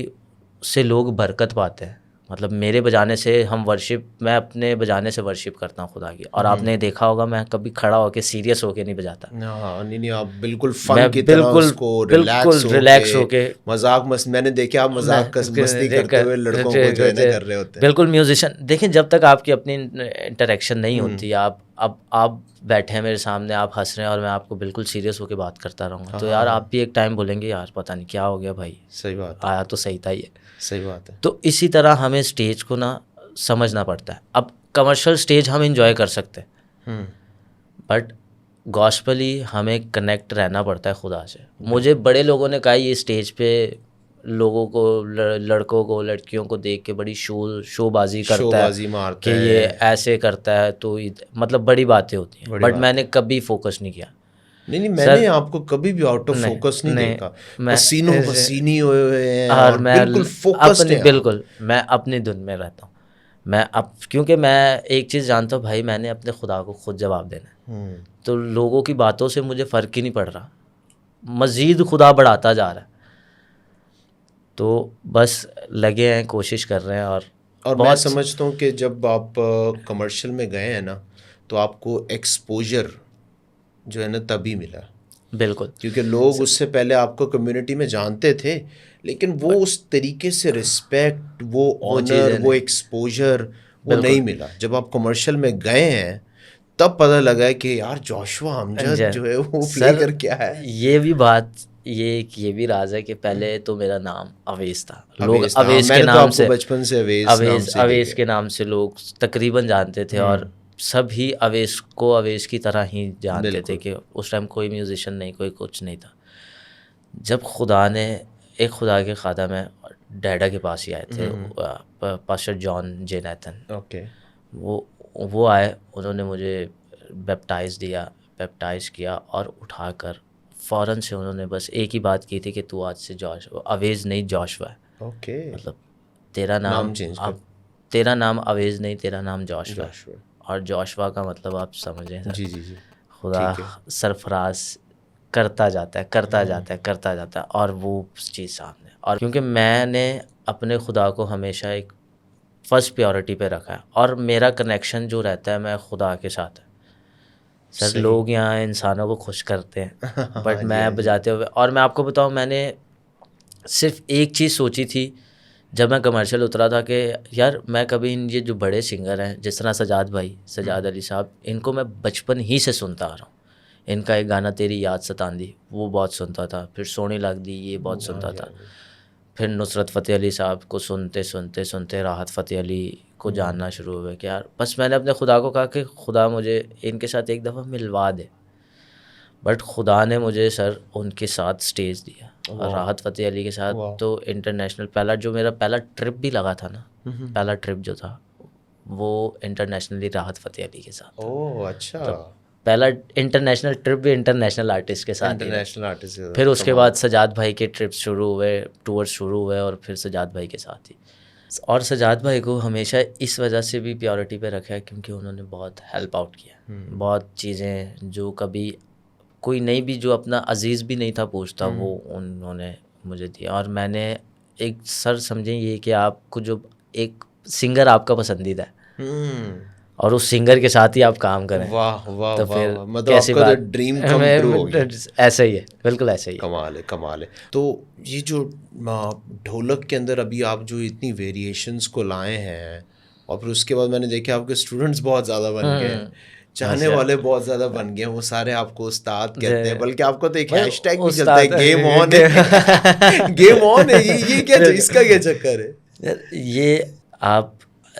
से लोग बरकत पाते हैं। मतलब मेरे बजाने से हम वर्शिप, मैं अपने बजाने से वर्शिप करता हूँ खुदा की। और आपने देखा होगा मैं कभी खड़ा होके सीरियस होके नहीं बजाता। नहीं, आप बिल्कुल फन की तरह उसको रिलैक्स होके मजाक मस्ती, मैंने देखा आप मजाक मस्ती करते हुए लड़कों को जो है ना कर रहे होते हैं। बिल्कुल म्यूजिशियन, देखें जब तक आपकी अपनी इंटरेक्शन नहीं होती, आप बैठे हैं मेरे सामने, आप हंस रहे हैं और मैं आपको बिल्कुल सीरियस होकर बात करता रहूँगा, तो यार आप भी एक टाइम बोलेंगे यार पता नहीं क्या हो गया भाई। सही बात, आया तो सही था ये। सही बात है। तो इसी तरह हमें स्टेज को ना समझना पड़ता है। अब कमर्शियल स्टेज हम इंजॉय कर सकते हैं, बट गॉस्पली हमें कनेक्ट रहना पड़ता है खुदा से। मुझे बड़े लोगों ने कहा ये स्टेज पे लोगों को, लड़कों को लड़कियों को देख के बड़ी शोबाजी करता है कि ये ऐसे करता है, तो मतलब बड़ी बातें होती हैं, बट मैंने कभी फोकस नहीं किया। नहीं, मैंने आपको कभी भी आउट ऑफ फोकस नहीं देखा। पसीनों पसीनी हुए हैं और बिल्कुल फोकस्ड हैं। बिल्कुल मैं अपनी धुन में रहता हूँ। मैं अब क्योंकि मैं एक चीज़ जानता हूँ भाई, मैंने अपने खुदा को खुद जवाब देना है, तो लोगों की बातों से मुझे फ़र्क ही नहीं पड़ रहा, मज़ीद खुदा बढ़ाता जा रहा है। तो बस लगे हैं, कोशिश कर रहे हैं। और मैं समझता हूँ कि जब आप कमर्शियल में गए हैं ना, तो आपको एक्सपोजर जो है ना तभी मिला। बिल्कुल, क्योंकि लोग उससे पहले आपको कम्युनिटी में जानते थे, लेकिन वो उस तरीके से रिस्पेक्ट, वो ऑनर, वो एक्सपोजर वो नहीं मिला। जब आप कमर्शियल में गए हैं तब पता लगा कि यार जोशुआ अमजद जो है वो फ्लेवर क्या है। ये भी बात, ये भी राज है कि पहले तो मेरा नाम अवेश था। लोग अवेश के नाम से, बचपन से अवेश के नाम से लोग तकरीबन जानते थे, और सभी अवेश को अवेश की तरह ही जानते थे कि उस टाइम कोई म्यूजिशियन नहीं, कोई कुछ नहीं था। जब खुदा ने, एक खुदा के खादम है डैडा के पास ही आए थे, पास्टर जॉन जे नैथन, वो आए, उन्होंने मुझे बैप्टाइज किया और उठाकर फ़ौरन से उन्होंने बस एक ही बात की थी कि तू आज से अवेज नहीं जोशुआ है। मतलब तेरा नाम अवेज नहीं, तेरा नाम जोशुआ है। और जोशुआ का मतलब आप समझें, जी, खुदा सरफराज करता जाता है और वो चीज़ सामने। और क्योंकि मैंने अपने खुदा को हमेशा एक फर्स्ट प्रायोरिटी पे रखा है, और मेरा कनेक्शन जो रहता है मैं खुदा के साथ है। सर लोग यहाँ इंसानों को खुश करते हैं बट मैं बजाते हुए, और मैं आपको बताऊँ, मैंने सिर्फ एक चीज़ सोची थी जब मैं कमर्शियल उतरा था कि यार मैं कभी ये जो बड़े सिंगर हैं जिस तरह सजाद अली साहब, इनको मैं बचपन ही से सुनता आ रहा हूँ। इनका एक गाना तेरी याद सतांदी वो बहुत सुनता था, फिर सोनी लगदी ये बहुत सुनता था, फिर नुसरत फ़तेह अली साहब को सुनते राहत फ़तेह अली को जानना शुरू हुए कि यार बस मैंने अपने खुदा को कहा कि खुदा मुझे इनके साथ एक दफ़ा मिलवा दे। बट खुदा ने मुझे सर उनके साथ स्टेज दिया, और राहत फ़तेह अली के साथ तो इंटरनेशनल, मेरा पहला ट्रिप भी लगा था ना, पहला ट्रिप जो था वो इंटरनेशनली राहत फ़तेह अली के साथ। ओह अच्छा, पहला इंटरनेशनल ट्रिप भी इंटरनेशनल आर्टिस्ट के साथ ही रहा। इंटरनेशनल आर्टिस्ट के फिर उसके बाद सजाद भाई के ट्रिप्स शुरू हुए, टूर्स शुरू हुए, और फिर सजाद भाई के साथ ही। और सजाद भाई को हमेशा इस वजह से भी प्योरिटी पे रखा है क्योंकि उन्होंने बहुत हेल्प आउट किया, बहुत चीज़ें जो कभी कोई नहीं भी, जो अपना अजीज़ भी नहीं था पूछता, वो उन्होंने मुझे दिया। और मैंने एक सर समझें ये कि आपको जो एक सिंगर आपका पसंदीदा है और उस सिंगर के साथ ही आप काम करें, वाह वाह तो वाह, फिर मतलब कैसी आपका बात, तो ड्रीम कम ट्रू हो गया। ऐसा ही है, बिल्कुल ऐसा ही है। कमाल है, कमाल है। तो ये जो ढोलक के अंदर अभी आप जो इतनी वेरिएशंस को लाए हैं, और फिर उसके बाद मैंने देखा आपके स्टूडेंट्स बहुत ज़्यादा बन गए, चाहने वाले बहुत ज़्यादा बन गए, वो सारे आपको उस्ताद कहते हैं, बल्कि आपको तो एक हैशटैग भी चलता है, गेम ऑन है। गेम ऑन है, ये क्या, इसका क्या चक्कर है? ये आप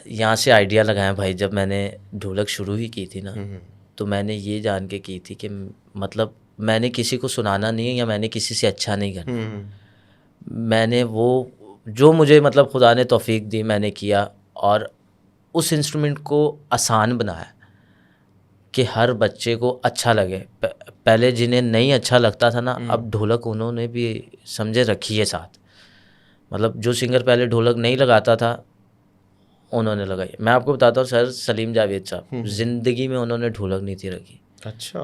यहाँ से आइडिया लगाएं भाई। जब मैंने ढोलक शुरू ही की थी ना, तो मैंने ये जान के की थी कि मतलब मैंने किसी को सुनाना नहीं है या मैंने किसी से अच्छा नहीं करना। मैंने वो जो मुझे मतलब खुदा ने तौफीक दी मैंने किया, और उस इंस्ट्रूमेंट को आसान बनाया कि हर बच्चे को अच्छा लगे। पहले जिन्हें नहीं अच्छा लगता था ना, अब ढोलक उन्होंने भी समझे रखी है साथ। मतलब जो सिंगर पहले ढोलक नहीं लगाता था, उन्होंने लगाई। मैं आपको बताता हूँ, सर सलीम जावेद साहब, ज़िंदगी में उन्होंने ढोलक नहीं थी रखी। अच्छा।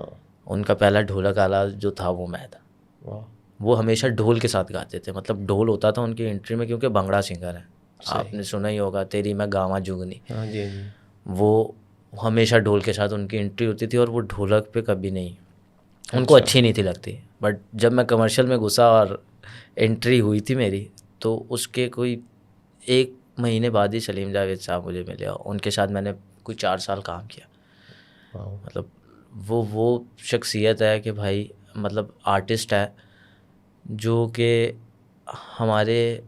उनका पहला ढोलक आला जो था वो मैं था। वाह। वो हमेशा ढोल के साथ गाते थे, मतलब ढोल होता था उनकी एंट्री में, क्योंकि भंगड़ा सिंगर है, आपने सुना ही होगा, तेरी मैं गावा जुगनी। हाँ जी, हाँ जी। वो हमेशा ढोल के साथ उनकी एंट्री होती थी, और वो ढोलक पे कभी नहीं, उनको अच्छी नहीं थी लगती। बट जब मैं कमर्शियल में घुसा और एंट्री हुई थी मेरी, तो उसके कोई 1 महीने बाद ही सलीम जावेद साहब मुझे मिले, और उनके साथ मैंने कोई 4 साल काम किया। मतलब वो शख्सियत है कि भाई, मतलब आर्टिस्ट है जो कि हमारे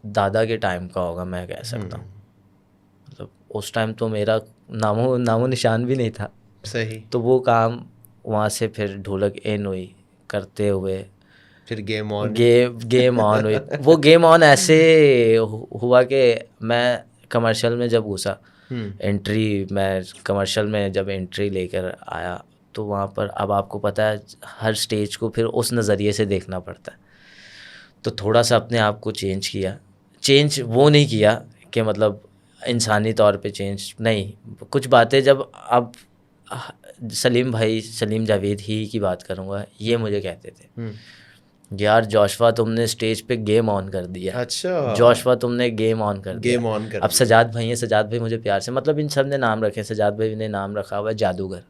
दादा के टाइम का होगा, मैं कह सकता हूँ। मतलब उस टाइम तो मेरा नामो निशान भी नहीं था। सही। तो वो काम वहाँ से फिर ढोलक इन हुई करते हुए, फिर गेम ऑन हुई। वो गेम ऑन ऐसे हुआ कि मैं कमर्शियल में जब घुसा, मैं कमर्शियल में जब एंट्री लेकर आया, तो वहाँ पर अब आपको पता है हर स्टेज को फिर उस नज़रिए से देखना पड़ता है। तो थोड़ा सा अपने आप को चेंज वो नहीं किया कि मतलब इंसानी तौर पे चेंज नहीं, कुछ बातें जब अब सलीम जावेद ही की बात करूँगा, ये मुझे कहते थे, यार जोशवा तुमने स्टेज पे गेम ऑन कर दिया। अच्छा। जोशवा तुमने गेम ऑन कर दिया। गेम ऑन कर अब सजाद भाई हैं, सजाद भाई मुझे प्यार से, मतलब इन सब ने नाम रखे, सजाद भाई ने नाम रखा हुआ है जादूगर।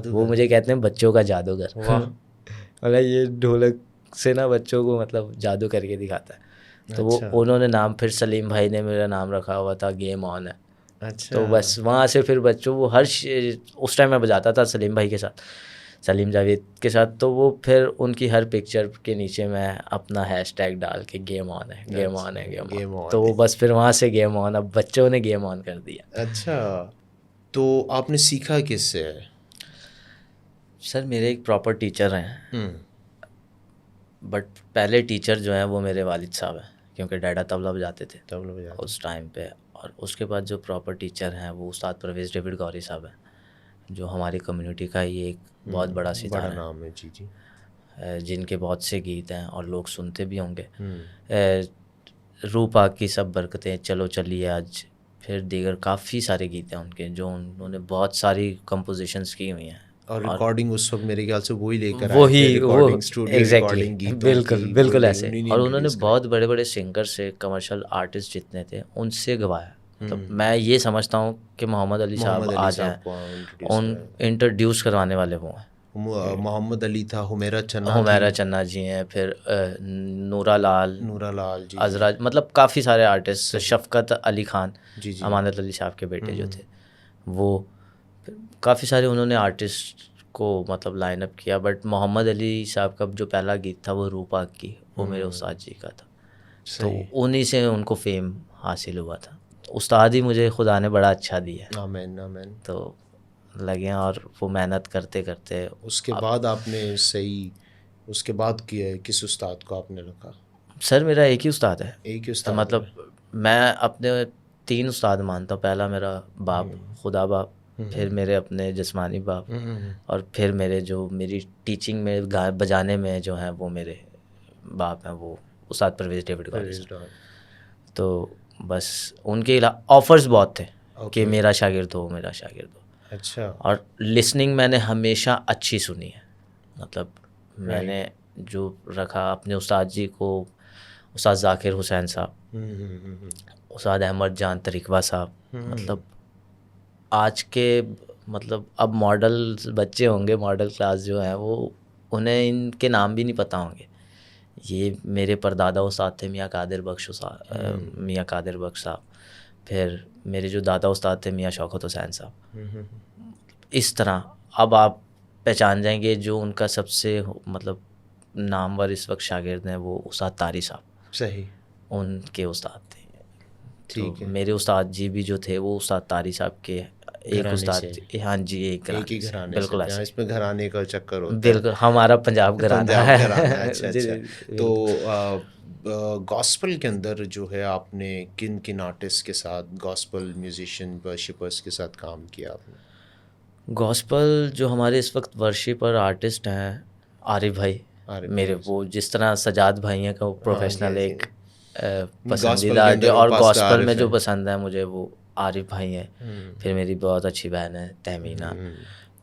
वो मुझे कहते हैं बच्चों का जादूगर। मतलब ये ढोलक से ना बच्चों को मतलब जादू करके दिखाता है। तो वो उन्होंने नाम, फिर सलीम भाई ने मेरा नाम रखा हुआ था गेम ऑन है। अच्छा। तो बस वहाँ से फिर बच्चों वो उस टाइम मैं बजाता था सलीम भाई के साथ, सलीम जावेद के साथ, तो वो फिर उनकी हर पिक्चर के नीचे मैं अपना हैशटैग डाल के गेम ऑन है, गेम ऑन है, गेम ऑन। तो वो बस फिर वहाँ से गेम ऑन, अब बच्चों ने गेम ऑन कर दिया। अच्छा। तो आपने सीखा किससे? सर मेरे एक प्रॉपर टीचर हैं, बट पहले टीचर जो हैं वो मेरे वालिद साहब हैं, क्योंकि डैडा तबला बजाते थे उस टाइम पे। और उसके बाद जो प्रॉपर टीचर हैं वो उस्ताद परवेज़ डेविड गौरी साहब हैं, जो हमारी कम्युनिटी का ही एक बहुत बड़ा सितारा है। नाम है। जी जी। जिनके बहुत से गीत हैं और लोग सुनते भी होंगे। रूपा की सब बरकतें, चलो चलिए आज, फिर दीगर काफ़ी सारे गीत हैं उनके, जो उन्होंने बहुत सारी कंपोजिशंस की हुई हैं। और रिकॉर्डिंग उस वक्त मेरे ख्याल से वही लेकर वो आए थे, रिकॉर्डिंग स्टूडियो, एग्जैक्टली, रिकॉर्डिंग बिल्कुल ऐसे। और उन्होंने बहुत बड़े बड़े सिंगर से, कमर्शियल आर्टिस्ट जितने थे उनसे गवाया। मतलब मैं ये समझता हूँ कि मोहम्मद अली साहब आ जाएं, उन इंट्रोड्यूस करवाने वाले वो हैं। मोहम्मद अली था, हुमैरा चन्ना जी हैं, फिर नूरा लाल जी, अजरा, मतलब काफ़ी सारे आर्टिस्ट, शफकत अली खान, अमानत अली साहब के बेटे जो थे वो, काफ़ी सारे उन्होंने आर्टिस्ट को मतलब लाइन अप किया। बट मोहम्मद अली साहब का जो पहला गीत था वो रूपा की, वो मेरे उस्ताद जी का था। तो उन्हीं से उनको फेम हासिल हुआ था। उस्ताद ही मुझे खुदा ने बड़ा अच्छा दिया। आमीन आमीन। तो लगे, और वो मेहनत करते करते उसके बाद आपने उसके बाद किस उस्ताद को आपने रखा? सर मेरा एक ही उस्ताद है। एक ही उस्ताद? तो मतलब मैं अपने 3 उस्ताद मानता हूँ। पहला मेरा बाप, खुदा बाप, फिर मेरे अपने जिस्मानी बाप, और फिर मेरे जो मेरी टीचिंग में बजाने में जो हैं वो मेरे बाप हैं, वो उस्ताद परवेज़ डेविड गौरी। तो बस उनके ऑफर्स बहुत थे कि मेरा शागिर्द हो, मेरा शागिर्द हो। अच्छा। और लिसनिंग मैंने हमेशा अच्छी सुनी है, मतलब मैंने जो रखा अपने उस्ताद जी को, उस्ताद ज़ाकिर हुसैन साहब, उस्ताद अहमद जान तरीक़वा साहब, मतलब आज के मतलब अब मॉडल बच्चे होंगे, मॉडल क्लास जो है वो, उन्हें इनके नाम भी नहीं पता होंगे। ये मेरे परदादा उस्ताद थे मियाँ कादिर बख्श साहब, फिर मेरे जो दादा उस्ताद थे मियाँ शौकत हुसैन साहब। इस तरह अब आप पहचान जाएंगे जो उनका सबसे मतलब नामवर इस वक्त शागिर्द हैं वो उस्ताद तारी साहब। सही। उनके उस्ताद थे। ठीक तो है। मेरे उस्ताद जी भी जो थे वो उस्ताद तारी साहब के एक उस्ताद थे। हाँ जी, एक ही घराने बिल्कुल से। इसमें घराने का चक्कर होता है। बिल्कुल, हमारा पंजाब घराना है। अच्छा अच्छा। तो गॉस्पल के अंदर जो है आपने किन किन आर्टिस्ट के साथ, गॉस्पल म्यूजिशियन वर्शिपर्स के साथ काम किया आपने? गॉस्पल जो हमारे इस वक्त वर्शिपर आर्टिस्ट हैं, आरिफ भाई मेरे, वो जिस तरह सजाद भाई हैं का वो प्रोफेशनल एक पसंदीदा आर्टिस्ट, और गॉस्पल में जो पसंद है मुझे वो आरिफ भाई हैं। फिर मेरी बहुत अच्छी बहन है तहमीना,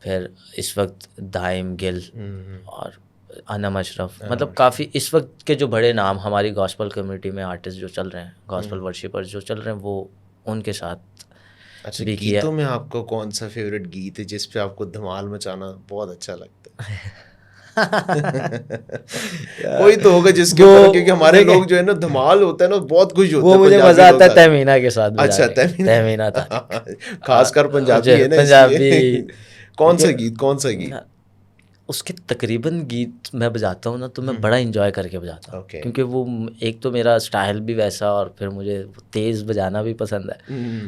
फिर इस वक्त दाइम गिल और अनम अशरफ, मतलब काफ़ी इस वक्त के जो बड़े नाम हमारी गॉस्पल कम्युनिटी में आर्टिस्ट जो चल रहे हैं, गॉस्पल वर्शिपर्स जो चल रहे हैं, वो उनके साथ। अच्छा, गीतों में आपका कौन सा फेवरेट गीत है जिस पे आपको धमाल मचाना बहुत अच्छा लगता है? कोई तो होगा जिसके ऊपर, क्योंकि हमारे लोग जो है ना धमाल होता है ना बहुत खुश होते हैं। वो मुझे मजा आता है तहमीना के साथ। अच्छा, तहमीना था खासकर पंजाबी है ना, पंजाबी। कौन सा गीत? उसके तकरीबन गीत मैं बजाता हूँ ना तो मैं बड़ा इंजॉय करके बजाता हूँ, क्योंकि वो एक तो मेरा स्टाइल भी वैसा, और फिर मुझे तेज़ बजाना भी पसंद है।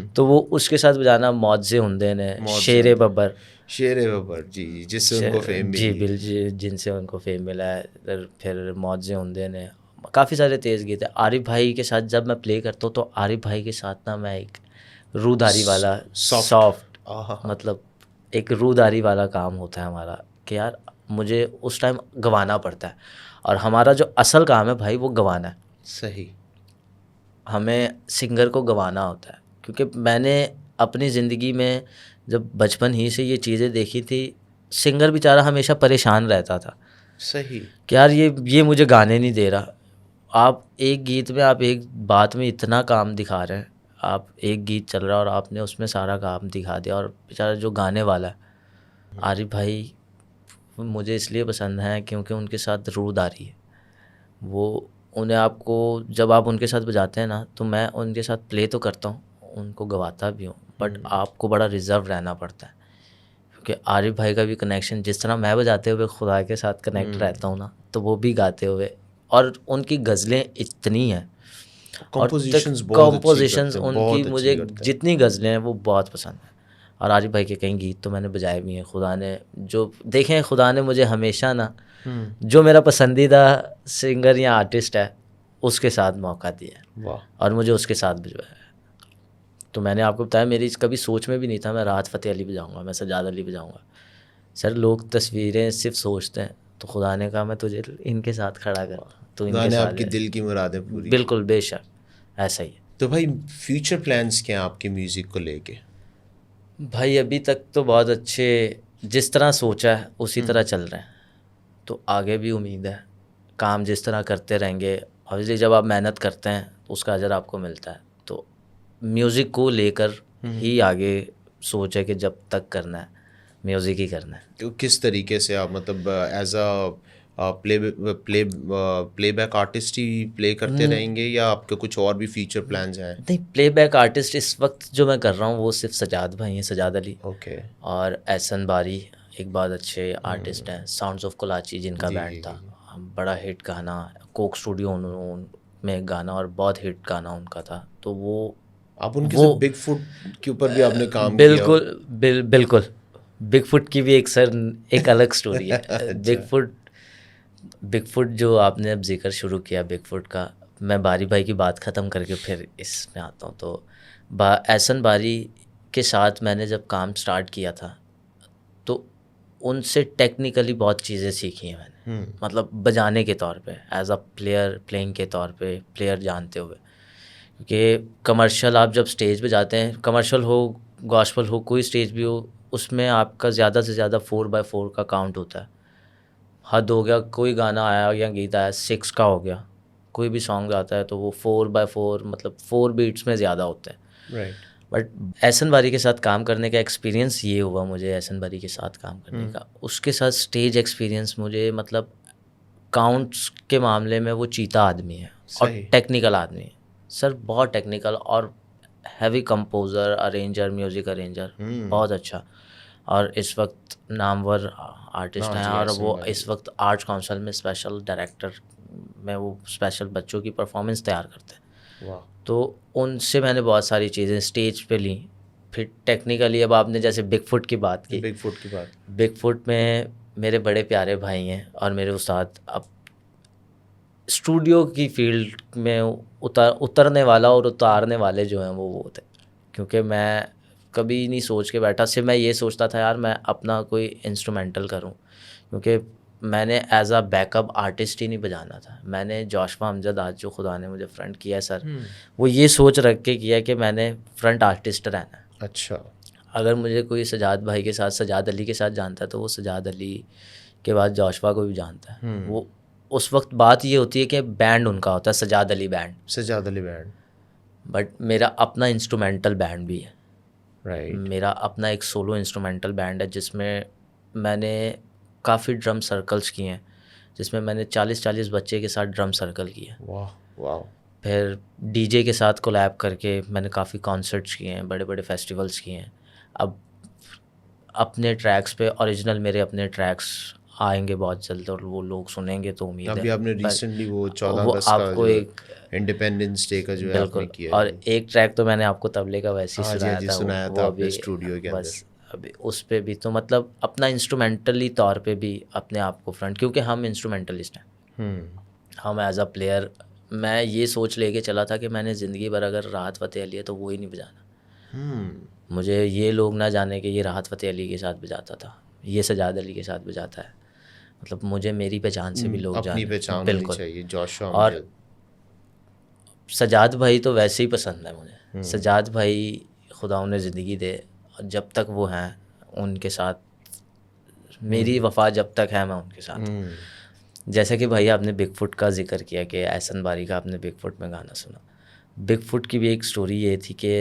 तो वो उसके साथ बजाना, मौजे हुंदे ने, शेरे बब्बर जी, जिससे उनको फेम मिली। जी, जिनसे उनको फेम मिला है। फिर मौजे हुंदे ने, काफ़ी सारे तेज़ गीत है। आरिफ भाई के साथ जब मैं प्ले करता हूँ तो आरिफ भाई के साथ ना मैं एक रूदारी वाला सॉफ्ट, मतलब एक रूदारी वाला काम होता है हमारा कि यार मुझे उस टाइम गवाना पड़ता है, और हमारा जो असल काम है भाई वो गवाना है। सही। हमें सिंगर को गवाना होता है, क्योंकि मैंने अपनी ज़िंदगी में जब बचपन ही से ये चीज़ें देखी थी, सिंगर बेचारा हमेशा परेशान रहता था। सही। कि यार ये मुझे गाने नहीं दे रहा। आप एक गीत में, आप एक बात में इतना काम दिखा रहे हैं, आप एक गीत चल रहा है और आपने उसमें सारा काम दिखा दिया, और बेचारा जो गाने वाला है आरिफ भाई मुझे इसलिए पसंद है क्योंकि उनके साथ रूदारी है। वो उन्हें आपको जब आप उनके साथ बजाते हैं ना, तो मैं उनके साथ प्ले तो करता हूँ, उनको गवाता भी हूँ, बट आपको बड़ा रिजर्व रहना पड़ता है, क्योंकि आरिफ भाई का भी कनेक्शन जिस तरह मैं बजाते हुए खुदा के साथ कनेक्ट रहता हूँ ना, तो वो भी गाते हुए, और उनकी गज़लें इतनी हैं, कॉम्पोजिशंस उनकी मुझे जितनी गज़लें हैं वो बहुत पसंद है। और आरिफ भाई के कई गीत तो मैंने बजाए भी हैं। खुदा ने जो देखें, खुदा ने मुझे हमेशा ना जो मेरा पसंदीदा सिंगर या आर्टिस्ट है उसके साथ मौका दिया और मुझे उसके साथ बजवाया। तो मैंने आपको बताया, मेरी कभी सोच में भी नहीं था मैं राहत फ़तेह अली बजाऊँगा, मैं सजाद अली बजाऊँगा। सर लोग तस्वीरें सिर्फ सोचते हैं, तो खुदा ने कहा मैं तुझे इनके साथ खड़ा कर, तो इनके साथ आपकी दिल की मुरादें पूरी। बिल्कुल, बेशक ऐसा ही है। तो भाई फ्यूचर प्लान्स क्या हैं आपके म्यूज़िक को लेके? भाई अभी तक तो बहुत अच्छे, जिस तरह सोचा है उसी तरह चल रहे हैं, तो आगे भी उम्मीद है। काम जिस तरह करते रहेंगे, ऑब्वियसली जब आप मेहनत करते हैं तो उसका अजर आपको मिलता है। तो म्यूज़िक को लेकर ही आगे सोच है कि जब तक करना है म्यूज़िक ही करना है। तो किस तरीके से आप मतलब एज अ प्लेबैक आर्टिस्ट ही प्ले करते रहेंगे, या आपके कुछ और भी फ्यूचर प्लान्स हैं? नहीं, प्लेबैक आर्टिस्ट इस वक्त जो मैं कर रहा हूँ वो सिर्फ सजाद भाई हैं, सजाद अली और एहसन बारी एक बहुत अच्छे आर्टिस्ट हैं, साउंड्स ऑफ कोलाची जिनका बैंड था, बड़ा हिट गाना, कोक स्टूडियो में एक गाना और बहुत हिट गाना उनका था। तो वो आप उनके साथ बिग फुट के ऊपर भी आपने काम किया? बिल्कुल बिग फुट की भी एक अलग स्टोरी है। अच्छा। बिग फुट जो आपने अब जिक्र शुरू किया बिग फुट का, मैं बारी भाई की बात ख़त्म करके फिर इसमें आता हूँ। तो एहसन बारी के साथ मैंने जब काम स्टार्ट किया था तो उनसे टेक्निकली बहुत चीज़ें सीखी हैं मैंने, मतलब बजाने के तौर पे, एज अ प्लेयर, प्लेइंग के तौर पे, प्लेयर जानते हुए। क्योंकि कमर्शियल आप जब स्टेज पे जाते हैं, कमर्शियल हो, गॉस्पल हो, कोई स्टेज भी हो, उसमें आपका ज़्यादा से ज़्यादा 4/4 का काउंट होता है। हद हो गया, कोई गाना आया या गीत आया 6 का हो गया, कोई भी सॉन्ग आता है तो वो 4/4 मतलब 4 बीट्स में ज़्यादा होते हैं। राइट। बट एहसन बारी के साथ काम करने का एक्सपीरियंस ये हुआ मुझे, एहसन बारी के साथ काम करने का, उसके साथ स्टेज एक्सपीरियंस मुझे, मतलब काउंट्स के मामले में वो चीता आदमी है और सही। टेक्निकल आदमी है सर, बहुत टेक्निकल और heavy composer, arranger, music arranger, बहुत अच्छा। और इस वक्त नामवर आर्टिस्ट हैं, और वो इस वक्त आर्ट्स काउंसिल में स्पेशल डायरेक्टर में वो स्पेशल बच्चों की परफॉर्मेंस तैयार करते हैं। वाह। तो उनसे मैंने बहुत सारी चीज़ें स्टेज पे ली। फिर टेक्निकली, अब आपने जैसे बिग फुट की बात की, बिग फुट में मेरे बड़े प्यारे भाई हैं और मेरे उस्ताद। अब स्टूडियो की फील्ड में उतरने वाला और उतारने वाले जो हैं वो थे, क्योंकि मैं कभी नहीं सोच के बैठा, सिर्फ मैं ये सोचता था यार मैं अपना कोई इंस्ट्रूमेंटल करूं, क्योंकि मैंने एज अ बैकअप आर्टिस्ट ही नहीं बजाना था। मैंने जोशवा अमजद, आज जो खुदा ने मुझे फ्रंट किया है सर, वो ये सोच रख के किया कि मैंने फ्रंट आर्टिस्ट रहना है। अच्छा। अगर मुझे कोई सजाद भाई के साथ, सजाद अली के साथ जानता है तो वो सजाद अली के बाद जोशवा को भी जानता है। वो उस वक्त बात ये होती है कि बैंड उनका होता है सजाद अली बैंड, बट मेरा अपना इंस्ट्रूमेंटल बैंड भी है। राइट। मेरा अपना एक सोलो इंस्ट्रूमेंटल बैंड है जिसमें मैंने काफ़ी ड्रम सर्कल्स किए हैं, जिसमें मैंने 40-40 बच्चे के साथ ड्रम सर्कल किए। वाह वाह। फिर डीजे के साथ कोलैब करके मैंने काफ़ी कॉन्सर्ट्स किए हैं, बड़े बड़े फेस्टिवल्स किए हैं। अब अपने ट्रैक्स पे ओरिजिनल मेरे अपने ट्रैक्स आएंगे बहुत जल्द और वो लोग सुनेंगे, तो उम्मीद है। अभी आपने रिसेंटली वो 14 वो अगस्त का आपको जो एक इंडिपेंडेंस डे का जो है आपने किया और है। एक ट्रैक तो मैंने आपको तबले का वैसे ही हाँ जी, सुनाया हाँ जी, था, सुनाया वो था अभी आपने स्टूडियो के बस अभी उस पे भी, तो मतलब अपना इंस्ट्रूमेंटली तौर पे भी अपने आप को फ्रंट, क्योंकि हम इंस्ट्रूमेंटलिस्ट हैं। हम एज अ प्लेयर, मैं ये सोच लेके चला था कि मैंने ज़िंदगी भर अगर राहत फ़तेह अली है तो वो ही नहीं बजाना। मुझे ये लोग ना जाने कि ये राहत फ़तेह अली के साथ बजाता था, ये सजाद अली के साथ बजाता है, मतलब मुझे मेरी पहचान से भी लोग जाने, अपनी पहचान होनी चाहिए। जोशवा और अमजद, सजाद भाई तो वैसे ही पसंद है मुझे। सजाद भाई खुदा उन्हें ज़िंदगी दे, और जब तक वो हैं उनके साथ मेरी वफ़ा जब तक है मैं उनके साथ। जैसे कि भाई आपने बिग फुट का जिक्र किया कि एहसन बारी का आपने बिग फुट में गाना सुना। बिग फुट की भी एक स्टोरी ये थी कि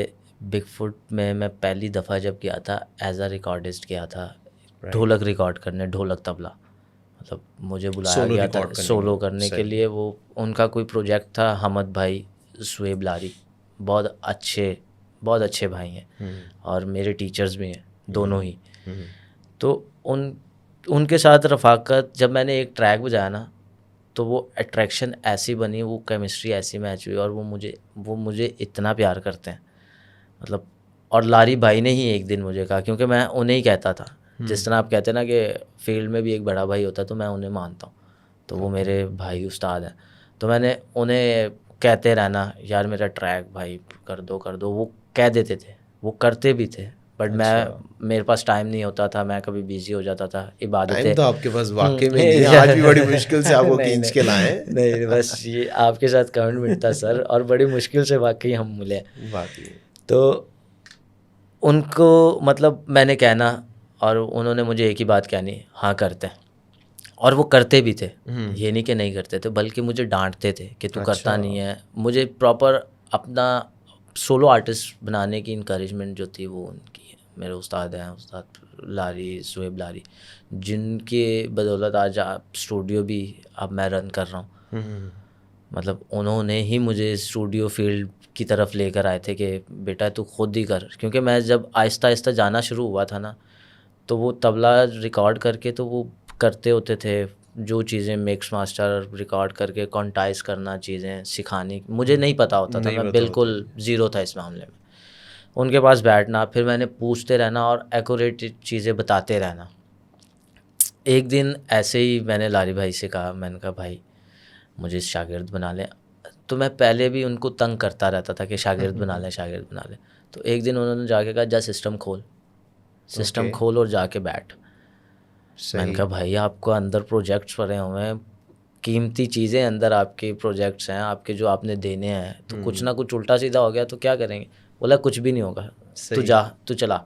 बिग फुट में मैं पहली दफ़ा जब गया था एज अ रिकॉर्डिस्ट गया था, ढोलक रिकॉर्ड करने, ढोलक तबला, मतलब मुझे बुलाया गया था सोलो करने के लिए। वो उनका कोई प्रोजेक्ट था, हमद भाई, शुएब लारी, बहुत अच्छे भाई हैं और मेरे टीचर्स भी हैं दोनों ही। तो उनके साथ रफ़ाकत, जब मैंने एक ट्रैक बजाया ना तो वो अट्रैक्शन ऐसी बनी, वो केमिस्ट्री ऐसी मैच हुई, और वो मुझे इतना प्यार करते हैं, मतलब। और लारी भाई ने ही एक दिन मुझे कहा, क्योंकि मैं उन्हें ही कहता था, जिस तरह आप कहते हैं ना कि फील्ड में भी एक बड़ा भाई होता है, तो मैं उन्हें मानता हूँ, तो वो मेरे भाई उस्ताद हैं। तो मैंने उन्हें कहते रहना यार मेरा ट्रैक भाई कर दो, वो कह देते थे, वो करते भी थे, बट मेरे पास टाइम नहीं होता था, मैं कभी बिजी हो जाता था, इबादतें। टाइम तो आपके पास वाकई में नहीं है, आज भी बड़ी मुश्किल से आपको खींच के लाए। नहीं, बस ये आपके साथ कमेंट मिलता सर, और बड़ी मुश्किल से वाकई हम मिले। तो उनको मतलब मैंने कहना, और उन्होंने मुझे एक ही बात कहनी, हाँ करते हैं, और वो करते भी थे। ये नहीं कि नहीं करते थे, बल्कि मुझे डांटते थे कि तू करता नहीं है। मुझे प्रॉपर अपना सोलो आर्टिस्ट बनाने की इंकरेजमेंट जो थी वो उनकी है। मेरे उस्ताद हैं, उस्ताद लारी, शुएब लारी, जिनके बदौलत आज स्टूडियो भी अब मैं रन कर रहा हूँ। मतलब उन्होंने ही मुझे स्टूडियो फील्ड की तरफ लेकर आए थे कि बेटा तू खुद ही कर, क्योंकि मैं जब आहिस्ता आहिस्ता जाना शुरू हुआ था ना, तो वो तबला रिकॉर्ड करके तो वो करते होते थे जो चीज़ें मिक्स मास्टर रिकॉर्ड करके क्वांटाइज करना, चीज़ें सिखानी, मुझे नहीं पता होता था, मैं बिल्कुल ज़ीरो था इस मामले में। उनके पास बैठना, फिर मैंने पूछते रहना और एक्यूरेट चीज़ें बताते रहना। एक दिन ऐसे ही मैंने लारी भाई से कहा, मैंने कहा भाई मुझे शागिर्द बना लें। तो मैं पहले भी उनको तंग करता रहता था कि शागिर्द बना लें। तो एक दिन उन्होंने जाके कहा जा सिस्टम खोल, सिस्टम Okay. खोल और जाके बैठ। मैंने सही। कहा भाई आपको अंदर प्रोजेक्ट्स पड़े हुए हैं, कीमती चीज़ें अंदर आपके प्रोजेक्ट्स हैं आपके जो आपने देने हैं, तो कुछ ना कुछ उल्टा सीधा हो गया तो क्या करेंगे? बोला कुछ भी नहीं होगा, तू सही। जा, तू चला,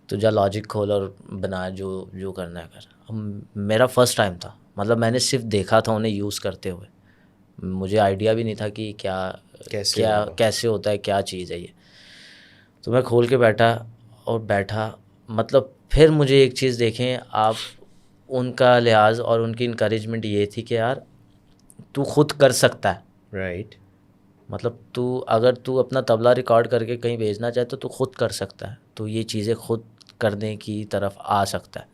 तू जा लॉजिक खोल और बना जो जो करना है कर। अब मेरा फर्स्ट टाइम था, मतलब मैंने सिर्फ देखा था उन्हें यूज़ करते हुए, मुझे आइडिया भी नहीं था कि क्या कैसे क्या होगा। कैसे होता है, क्या चीज़ है ये। तो मैं खोल के बैठा और बैठा, मतलब फिर मुझे एक चीज़ देखें आप, उनका लिहाज और उनकी इनकरेजमेंट ये थी कि यार तू खुद कर सकता है, राइट। मतलब तू अगर तू अपना तबला रिकॉर्ड करके कहीं भेजना चाहे तो तू खुद कर सकता है, तो ये चीज़ें खुद करने की तरफ आ सकता है।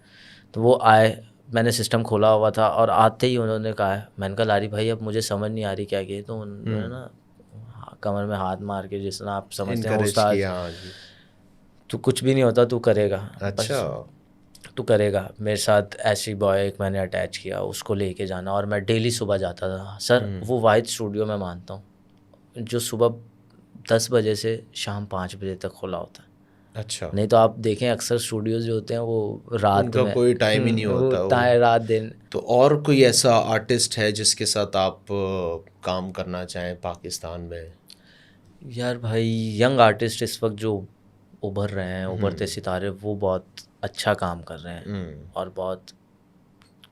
तो वो आए, मैंने सिस्टम खोला हुआ था और आते ही उन्होंने कहा है, मैंने कहा लारी भाई अब मुझे समझ नहीं आ रही क्या किए, तो उन्होंने ना कमर में हाथ मार के, जिस तरह आप समझते हैं इनकरेज उस्ताद, किया, हाँ जी। तू कुछ भी नहीं होता, तू करेगा, अच्छा। बस तू करेगा। मेरे साथ ऐसी बॉय एक मैंने अटैच किया, उसको लेके जाना, और मैं डेली सुबह जाता था सर। वो वाहिद स्टूडियो मैं मानता हूँ जो सुबह 10 बजे से शाम 5 बजे तक खुला होता है। अच्छा। नहीं तो आप देखें अक्सर स्टूडियोज जो होते हैं वो रात उनका में, कोई टाइम ही नहीं वो होता वो। रात दिन। तो और कोई ऐसा आर्टिस्ट है जिसके साथ आप काम करना चाहें पाकिस्तान में? यार भाई यंग आर्टिस्ट इस वक्त जो उभर रहे हैं, उभरते सितारे, वो बहुत अच्छा काम कर रहे हैं और बहुत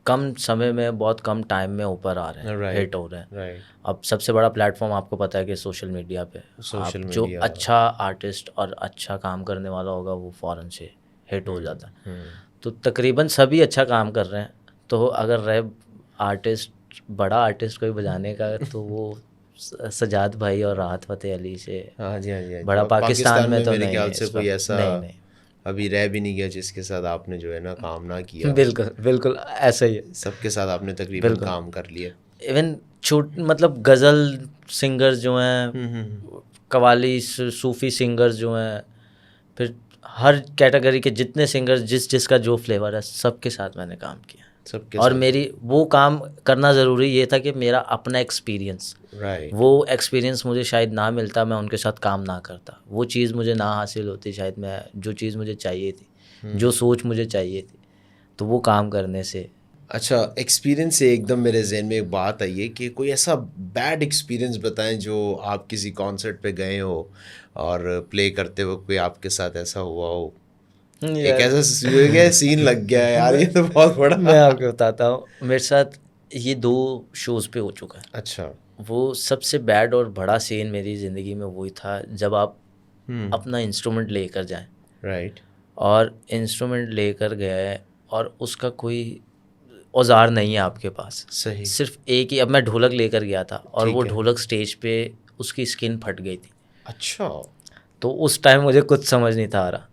कम समय में, बहुत कम टाइम में ऊपर आ रहे हैं, हिट हो रहे हैं। राइट। अब सबसे बड़ा प्लेटफॉर्म आपको पता है कि सोशल मीडिया पे सोशल आप जो मीडिया। अच्छा आर्टिस्ट और अच्छा काम करने वाला होगा वो फ़ौरन से हिट हो जाता है। तो तकरीबन सभी अच्छा काम कर रहे हैं। तो अगर रहे आर्टिस्ट, बड़ा आर्टिस्ट कोई बजाने का, तो वो सजाद भाई और राहत फ़तेह अली से हाँ जी, हाँ जी, हाँ जी। बड़ा और पाकिस्तान में तो मेरे नहीं ख्याल है से इस कोई वक्त, ऐसा नहीं नहीं। अभी रह भी नहीं गया जिसके साथ आपने जो है ना काम ना किया हो। बिल्कुल बिल्कुल ऐसा ही है, सबके साथ आपने तकरीबन बिल्कुल। काम कर लिया। इवन मतलब गज़ल सिंगर्स जो हैं, कवाली सूफ़ी सिंगर्स जो हैं, फिर हर कैटेगरी के जितने सिंगर्स, जिसका जो फ्लेवर है, सबके साथ मैंने काम किया। सबके और साथ। मेरी वो काम करना ज़रूरी ये था कि मेरा अपना एक्सपीरियंस, राइट। वो एक्सपीरियंस मुझे शायद ना मिलता, मैं उनके साथ काम ना करता, वो चीज़ मुझे ना हासिल होती शायद, मैं जो चीज़ मुझे चाहिए थी, जो सोच मुझे चाहिए थी, तो वो काम करने से। अच्छा, एक्सपीरियंस से एकदम मेरे जहन में एक बात आई है कि कोई ऐसा बैड एक्सपीरियंस बताएं जो आप किसी कॉन्सर्ट पे गए हो और प्ले करते वक्त कोई आपके साथ ऐसा हुआ हो। एक ऐसा सीन लग गया है यार, ये तो बहुत बड़ा। मैं आपको बताता हूँ, मेरे साथ ये 2 शोज़ पे हो चुका है। अच्छा। वो सबसे बैड और बड़ा सीन मेरी ज़िंदगी में वही था जब आप अपना इंस्ट्रूमेंट लेकर जाएं, राइट। और इंस्ट्रूमेंट लेकर गए और उसका कोई औज़ार नहीं है आपके पास, सही। सिर्फ एक ही। अब मैं ढोलक लेकर गया था और ठीक वो है। ढोलक स्टेज पे उसकी स्किन फट गई थी, अच्छा। तो उस टाइम मुझे कुछ समझ नहीं था आ रहा।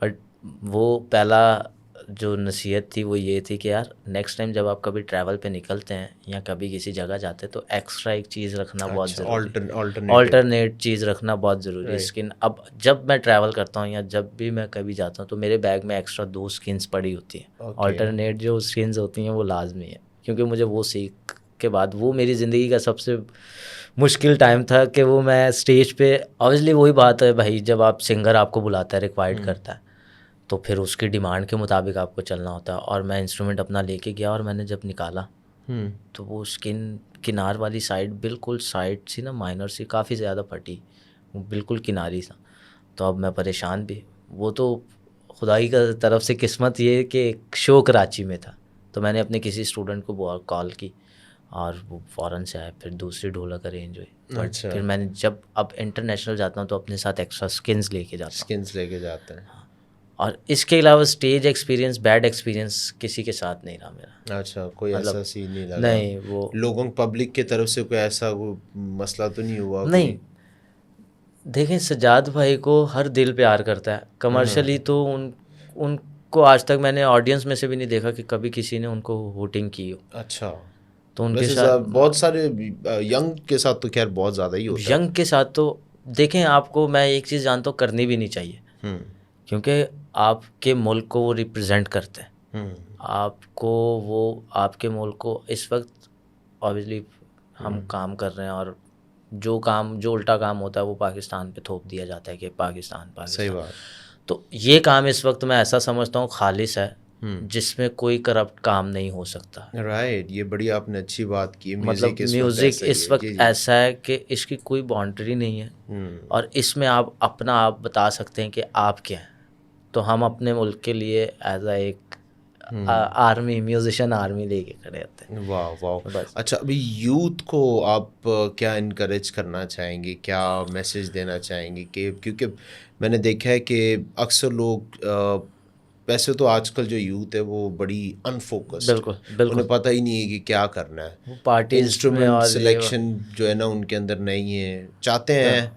बट वो पहला जो नसीहत थी वो ये थी कि यार नेक्स्ट टाइम जब आप कभी ट्रैवल पे निकलते हैं या कभी किसी जगह जाते हैं तो एक्स्ट्रा एक चीज़ रखना बहुत अच्छा, ज़रूरी है, ऑल्टरनेटिव। ऑल्टरनेट चीज़ रखना बहुत ज़रूरी है। राइट। स्किन, अब जब मैं ट्रैवल करता हूँ या जब भी मैं कभी जाता हूँ तो मेरे बैग में एक्स्ट्रा 2 स्किन्स पड़ी होती हैं। ओके। ऑल्टरनेट जो स्किन्स होती हैं वो लाजमी है, क्योंकि मुझे वो सीख के बाद वो मेरी ज़िंदगी का सबसे मुश्किल टाइम था कि वो मैं स्टेज पे, ऑब्वियसली वही बात है भाई, जब आप सिंगर आपको बुलाता है, रिक्वायर्ड करता है, तो फिर उसकी डिमांड के मुताबिक आपको चलना होता है। और मैं इंस्ट्रूमेंट अपना लेके गया और मैंने जब निकाला तो वो स्किन किनार वाली साइड, बिल्कुल साइड सी ना माइनर सी काफ़ी ज़्यादा फटी, वो बिल्कुल किनारी सा। तो अब मैं परेशान भी, वो तो खुदाई का तरफ से किस्मत ये कि शो कराची में था, तो मैंने अपने किसी स्टूडेंट को कॉल की और वो फ़ौरन से आए, फिर दूसरी ढोलक अरेंज हुई। बट अच्छा। फिर मैंने जब अब इंटरनेशनल जाता हूँ तो अपने साथ एक्स्ट्रा स्किन्स लेके जाता हूँ। स्किन्स लेके जाते हैं। और इसके अलावा स्टेज एक्सपीरियंस, बैड एक्सपीरियंस किसी के साथ नहीं रहा मेरा। अच्छा, कोई मतलब ऐसा सीन नहीं लगा? नहीं, वो लोगों पब्लिक की तरफ से कोई ऐसा कोई मसला तो नहीं हुआ? नहीं। देखें सजाद भाई को हर दिल प्यार करता है, कमर्शियली तो उनको आज तक मैंने ऑडियंस में से भी नहीं देखा कि कभी किसी ने उनको वोटिंग की हो। अच्छा। तो उनके वैसे साथ बहुत सारे यंग के साथ तो खैर बहुत ज़्यादा ही होता है। यंग के साथ तो देखें, आपको मैं एक चीज़ जानता हूँ, करनी भी नहीं चाहिए, क्योंकि आपके मुल्क को वो रिप्रेजेंट करते हैं। आपको वो आपके मुल्क को इस वक्त ऑब्वियसली हम काम कर रहे हैं और जो उल्टा काम होता है वो पाकिस्तान पे थोप दिया जाता है कि पाकिस्तान। सही बात। तो ये काम इस वक्त मैं ऐसा समझता हूँ खालिस है, जिसमें कोई करप्ट काम नहीं हो सकता। राइट, ये बड़ी आपने अच्छी बात की। मतलब म्यूज़िक इस वक्त ऐसा है कि इसकी कोई बाउंड्री नहीं है, और इसमें आप अपना आप बता सकते हैं कि आप क्या हैं। तो हम अपने मुल्क के लिए एज अ एक आर्मी, म्यूजिशियन आर्मी लेके खड़े होते हैं। वाह वाह। अच्छा, अभी यूथ को आप क्या इनकरेज करना चाहेंगे, क्या मैसेज देना चाहेंगे? कि क्योंकि मैंने देखा है कि अक्सर लोग वैसे तो आजकल जो यूथ है वो बड़ी अनफोकस्ड, बिल्कुल उन्हें पता ही नहीं है कि क्या करना है। पार्टीज इंस्ट्रूमेंट सिलेक्शन जो है ना उनके अंदर नहीं है, चाहते हैं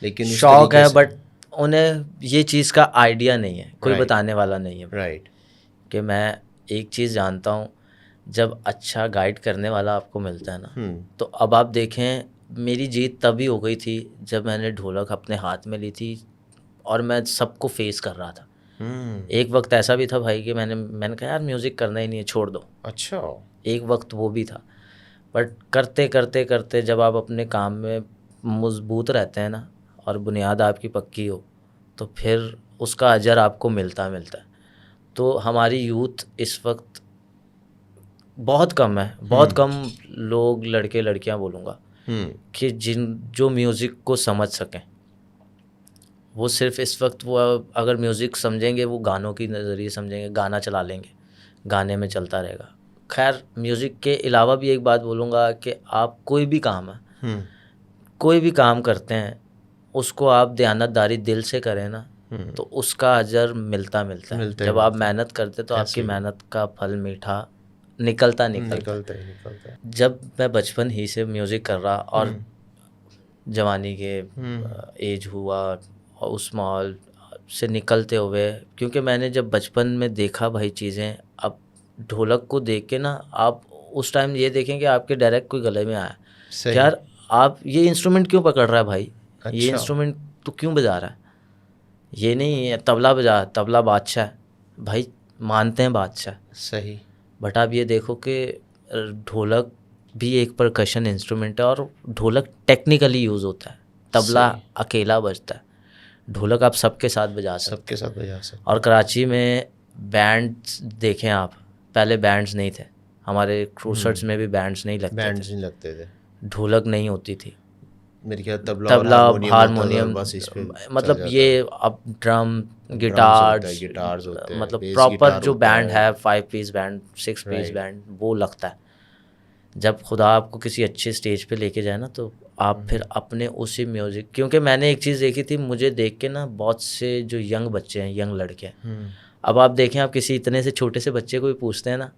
लेकिन उस शौक है, तरीके से बट उन्हें ये चीज़ का आइडिया नहीं है, कोई बताने वाला नहीं है। राइट। कि मैं एक चीज़ जानता हूँ, जब अच्छा गाइड करने वाला आपको मिलता है ना, तो अब आप देखें, मेरी जीत तभी हो गई थी जब मैंने ढोलक अपने हाथ में ली थी और मैं सबको फेस कर रहा था। एक वक्त ऐसा भी था भाई कि मैंने कहा यार म्यूज़िक करना ही नहीं है, छोड़ दो। अच्छा। एक वक्त वो भी था, बट करते करते करते जब आप अपने काम में मजबूत रहते हैं ना, और बुनियाद आपकी पक्की हो, तो फिर उसका अजर आपको मिलता है। तो हमारी यूथ इस वक्त बहुत कम है, बहुत कम लोग, लड़के लड़कियां बोलूँगा, कि जो म्यूज़िक को समझ सकें। वो सिर्फ इस वक्त वो अगर म्यूज़िक समझेंगे वो गानों की नज़रिए समझेंगे, गाना चला लेंगे, गाने में चलता रहेगा। खैर, म्यूज़िक के अलावा भी एक बात बोलूँगा कि आप कोई भी काम है, कोई भी काम करते हैं, उसको आप दयानतदारी दिल से करें ना, तो उसका अजर मिलता है। जब आप मेहनत करते तो आपकी मेहनत का फल मीठा निकलता है। जब मैं बचपन ही से म्यूज़िक कर रहा और जवानी के एज हुआ और उस माहौल से निकलते हुए, क्योंकि मैंने जब बचपन में देखा भाई चीज़ें, अब ढोलक को देख के ना आप उस टाइम ये देखें कि आपके डायरेक्ट कोई गले में आया, यार आप ये इंस्ट्रूमेंट क्यों पकड़ रहा है भाई? अच्छा। ये इंस्ट्रूमेंट तो क्यों बजा रहा है? ये नहीं तबला बजा, तबला बादशाह भाई, मानते हैं बादशाह, सही। बट आप ये देखो कि ढोलक भी एक परकशन इंस्ट्रूमेंट है और ढोलक टेक्निकली यूज़ होता है, तबला अकेला बजता है, ढोलक आप सबके साथ बजा सकते। और कराची में बैंड्स देखें आप, पहले बैंड्स नहीं थे, हमारे क्रूसर्ट्स में भी बैंड्स नहीं लगते थे, ढोलक नहीं होती थी, मेरे ख्याल तबला हारमोनियम, मतलब ये अब ड्रम गिटार्स होते हैं, मतलब प्रॉपर जो बैंड है 5 पीस बैंड 6 पीस बैंड वो लगता है। जब खुदा आपको किसी अच्छे स्टेज पे लेके जाए ना, तो आप फिर अपने उसी म्यूज़िक, क्योंकि मैंने एक चीज़ देखी थी, मुझे देख के ना बहुत से जो यंग बच्चे हैं, यंग लड़के हैं, अब आप देखें, आप किसी इतने से छोटे से बच्चे को भी पूछते हैं ना,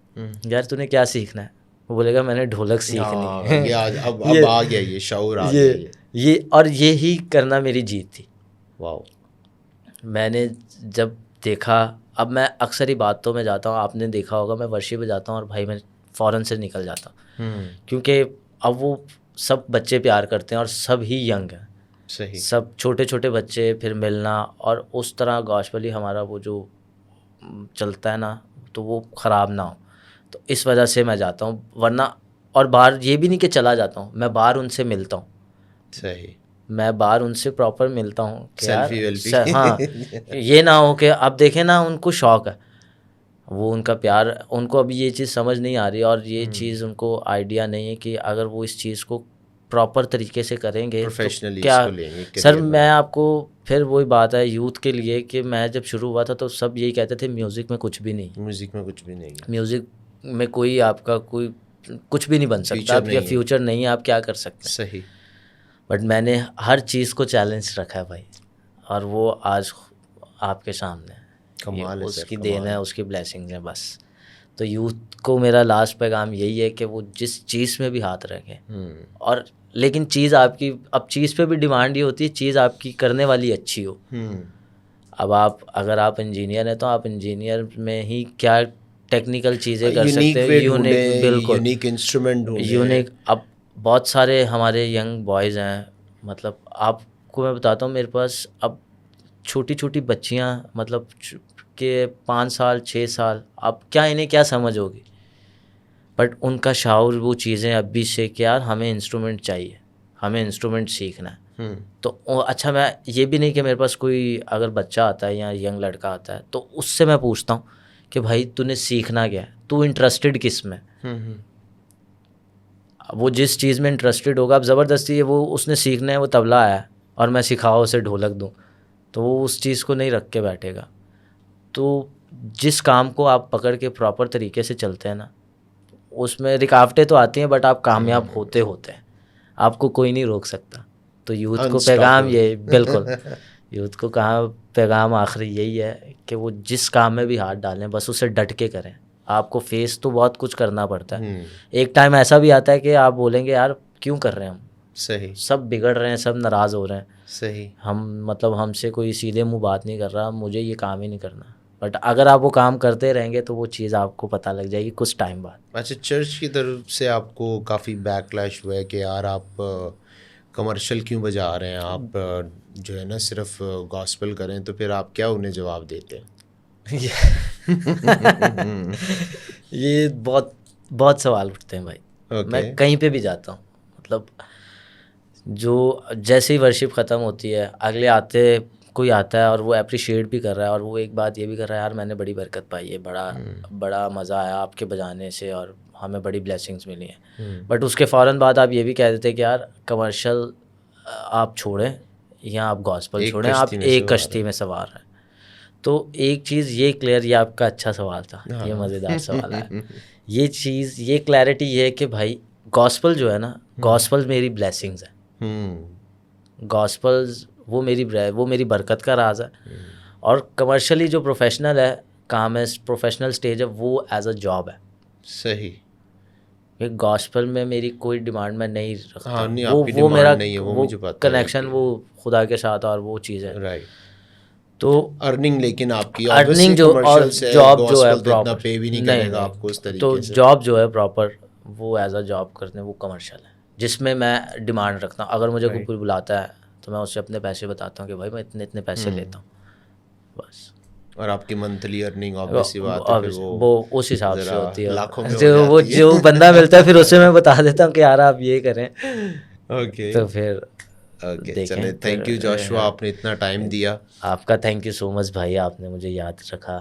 यार तूने क्या सीखना है, वो बोलेगा मैंने ढोलक सीखनी है। अब आ गया ये शऊर, आ गया ये और ये ही करना मेरी जीत थी। वाह। मैंने जब देखा, अब मैं अक्सर ही बातों में जाता हूँ, आपने देखा होगा मैं वर्शी पे जाता हूँ और भाई मैं फ़ौरन से निकल जाता हूँ, क्योंकि अब वो सब बच्चे प्यार करते हैं और सब ही यंग हैं, सही, सब छोटे छोटे बच्चे, फिर मिलना और उस तरह गॉस्पेली हमारा वो जो चलता है ना, तो वो ख़राब ना हो, तो इस वजह से मैं जाता हूँ। वरना और बाहर ये भी नहीं कि चला जाता हूँ, मैं बाहर उनसे मिलता हूँ। सही, मैं बाहर उनसे प्रॉपर मिलता हूँ कि यार हाँ, ये ना हो कि अब देखें ना, उनको शौक़ है, वो उनका प्यार, उनको अभी ये चीज़ समझ नहीं आ रही और ये चीज़ उनको आइडिया नहीं है कि अगर वो इस चीज़ को प्रॉपर तरीके से करेंगे प्रोफेशनली तो क्या। सर मैं आपको फिर वही बात है यूथ के लिए कि मैं जब शुरू हुआ था तो सब यही कहते थे म्यूज़िक में कुछ भी नहीं, म्यूज़िक में कोई आपका कोई कुछ भी नहीं बन सकता, आपका फ्यूचर नहीं है, आप क्या कर सकते हैं। सही। बट मैंने हर चीज़ को चैलेंज रखा है भाई, और वो आज आपके सामने है, कमाल है, उसकी देन है, उसकी ब्लेसिंग्स हैं बस। तो यूथ को मेरा लास्ट पैगाम यही है कि वो जिस चीज़ में भी हाथ रखें, और लेकिन चीज़ आपकी, अब चीज़ पे भी डिमांड ये होती है चीज़ आपकी करने वाली अच्छी हो। अब आप अगर आप इंजीनियर हैं तो आप इंजीनियर में ही क्या टेक्निकल चीज़ें कर सकते हैं, यूनिक, बिल्कुल यूनिक इंस्ट्रूमेंट ढूंढें, यूनिक। अब बहुत सारे हमारे यंग बॉयज़ हैं, मतलब आपको मैं बताता हूँ, मेरे पास अब छोटी छोटी बच्चियाँ, मतलब के 5 साल 6 साल, अब क्या इन्हें क्या समझ होगी, बट उनका शाऊर वो चीज़ें अभी से कि यार हमें इंस्ट्रूमेंट चाहिए, हमें इंस्ट्रूमेंट सीखना है। तो अच्छा, मैं ये भी नहीं कि मेरे पास कोई अगर बच्चा आता है या यंग लड़का आता है तो उससे मैं पूछता हूँ कि भाई तूने सीखना क्या है, तू इंटरेस्टेड किस में। वो जिस चीज़ में इंटरेस्टेड होगा, अब ज़बरदस्ती वो उसने सीखना है, वो तबला आया और मैं सिखाऊँ उसे ढोलक दूँ, तो वो उस चीज़ को नहीं रख के बैठेगा। तो जिस काम को आप पकड़ के प्रॉपर तरीके से चलते हैं ना, उसमें रुकावटें तो आती हैं बट आप कामयाब होते हैं, आपको कोई नहीं रोक सकता। तो यूथ को पैगाम ये, बिल्कुल यूथ को कहाँ पैगाम आखिरी यही है कि वो जिस काम में भी हाथ डालें बस उसे डट के करें। आपको फेस तो बहुत कुछ करना पड़ता है। एक टाइम ऐसा भी आता है कि आप बोलेंगे यार क्यों कर रहे हैं हम, सही, सब बिगड़ रहे हैं, सब नाराज़ हो रहे हैं, सही, हम मतलब हमसे कोई सीधे मुंह बात नहीं कर रहा, मुझे ये काम ही नहीं करना। बट अगर आप वो काम करते रहेंगे तो वो चीज़ आपको पता लग जाएगी कुछ टाइम बाद। अच्छा, चर्च की तरफ से आपको काफ़ी बैकलैश हुआ है कि यार आप कमर्शियल क्यों बजा रहे हैं, आप जो है ना सिर्फ गॉस्पेल करें, तो फिर आप क्या उन्हें जवाब देते हैं? ये बहुत बहुत सवाल उठते हैं भाई। मैं कहीं पे भी जाता हूँ, मतलब जो जैसे ही वर्शिप ख़त्म होती है, अगले आते कोई आता है और वो अप्रिशिएट भी कर रहा है और वो एक बात ये भी कर रहा है, यार मैंने बड़ी बरकत पाई है, बड़ा मज़ा आया आपके बजाने से और हमें बड़ी ब्लेसिंग्स मिली हैं। बट उसके फ़ौरन बाद आप ये भी कह देते कि यार कमर्शियल आप छोड़ें या आप गॉस्पेल छोड़ें, आप एक कश्ती में सवार हैं। तो एक चीज़ ये क्लियर, ये आपका अच्छा सवाल था, ये मज़ेदार सवाल है। ये चीज़, ये क्लैरिटी ये है कि भाई गॉस्पेल जो है ना, गॉस्पेल मेरी ब्लेसिंग्स है, गॉस्पेल वो मेरी बरकत का राज है। और कमर्शियली जो प्रोफेशनल है काम है, प्रोफेशनल स्टेज है, वो एज अ जॉब है। सही, ये गॉस्पेल में मेरी कोई डिमांड मैं नहीं रखता। हाँ, नहीं, वो मेरा नहीं है, वो कनेक्शन वो खुदा के साथ और वो चीज़ है। राइट। तो अर्निंग, लेकिन आपकी अर्निंग जो और जॉब जो है प्रॉपर पे भी नहीं करेगा आपको उस तरीके तो से। जॉब जो है प्रॉपर वो एज अ जॉब करने, वो कमर्शियल है जिसमें मैं डिमांड रखता हूँ। अगर मुझे कोई बुलाता है तो मैं उससे अपने पैसे बताता हूँ कि भाई मैं इतने इतने पैसे लेता हूँ बस। और आपकी मंथली अर्निंग ऑब्वियसली बात है, फिर वो उस हिसाब से होती है, लाखों में जो बंदा मिलता है फिर उससे मैं बता देता हूँ कि यार आप ये करें। ओके, तो फिर चले, थैंक यू जोशुआ, आपने इतना टाइम दिया। आपका थैंक यू सो मच भाई, आपने मुझे याद रखा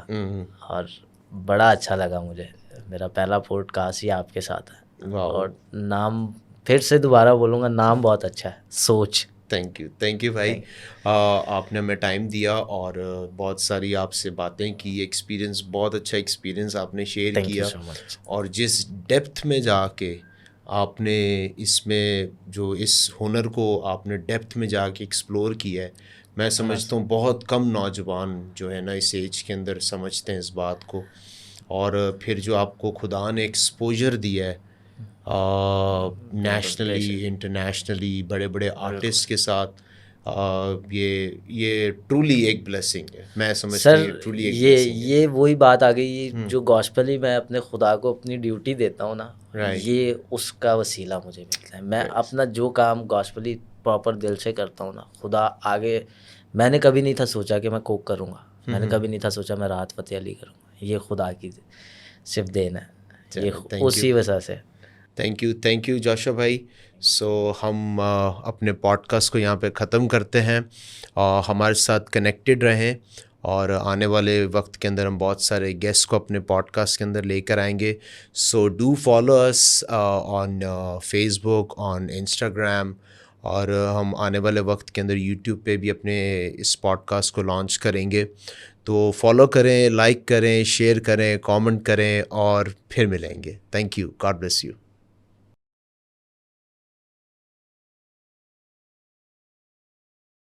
और बड़ा अच्छा लगा मुझे। मेरा पहला पॉडकास्ट ही आपके साथ है और नाम फिर से दोबारा बोलूँगा, नाम बहुत अच्छा है, सोच। थैंक यू भाई, आपने हमें टाइम दिया और बहुत सारी आपसे बातें की, एक्सपीरियंस, बहुत अच्छा एक्सपीरियंस आपने शेयर किया। और जिस डेप्थ में जाके आपने इसमें जो इस हुनर को आपने डेप्थ में जाके एक्सप्लोर किया है, मैं समझता हूँ बहुत कम नौजवान जो है ना इस एज के अंदर समझते हैं इस बात को। और फिर जो आपको खुदा ने एक्सपोजर दिया है नेशनली, इंटरनेशनली, बड़े बड़े आर्टिस्ट के साथ, ये ट्रूली एक ब्लेसिंग है, मैं समझता हूँ ट्रूली एक ब्लेसिंग है। ये वही बात आ गई, जो गॉस्पेल मैं अपने खुदा को अपनी ड्यूटी देता हूँ ना, ये उसका वसीला मुझे मिलता है। मैं अपना जो काम गॉस्पेली प्रॉपर दिल से करता हूँ ना, खुदा आगे, मैंने कभी नहीं था सोचा कि मैं कोक करूँगा, मैंने कभी नहीं था सोचा मैं राहत फ़तेह अली करूँगा, ये खुदा की सिर्फ देन है, ये उसी वजह से। थैंक यू जोशुआ भाई। सो हम अपने पॉडकास्ट को यहाँ पे ख़त्म करते हैं। हमारे साथ कनेक्टेड रहें और आने वाले वक्त के अंदर हम बहुत सारे गेस्ट को अपने पॉडकास्ट के अंदर लेकर आएंगे। So do follow us on Facebook, on Instagram, और हम आने वाले वक्त के अंदर यूट्यूब पे भी अपने इस पॉडकास्ट को लॉन्च करेंगे। तो फॉलो करें, लाइक करें, शेयर करें, कमेंट करें और फिर मिलेंगे। Thank you, God bless you.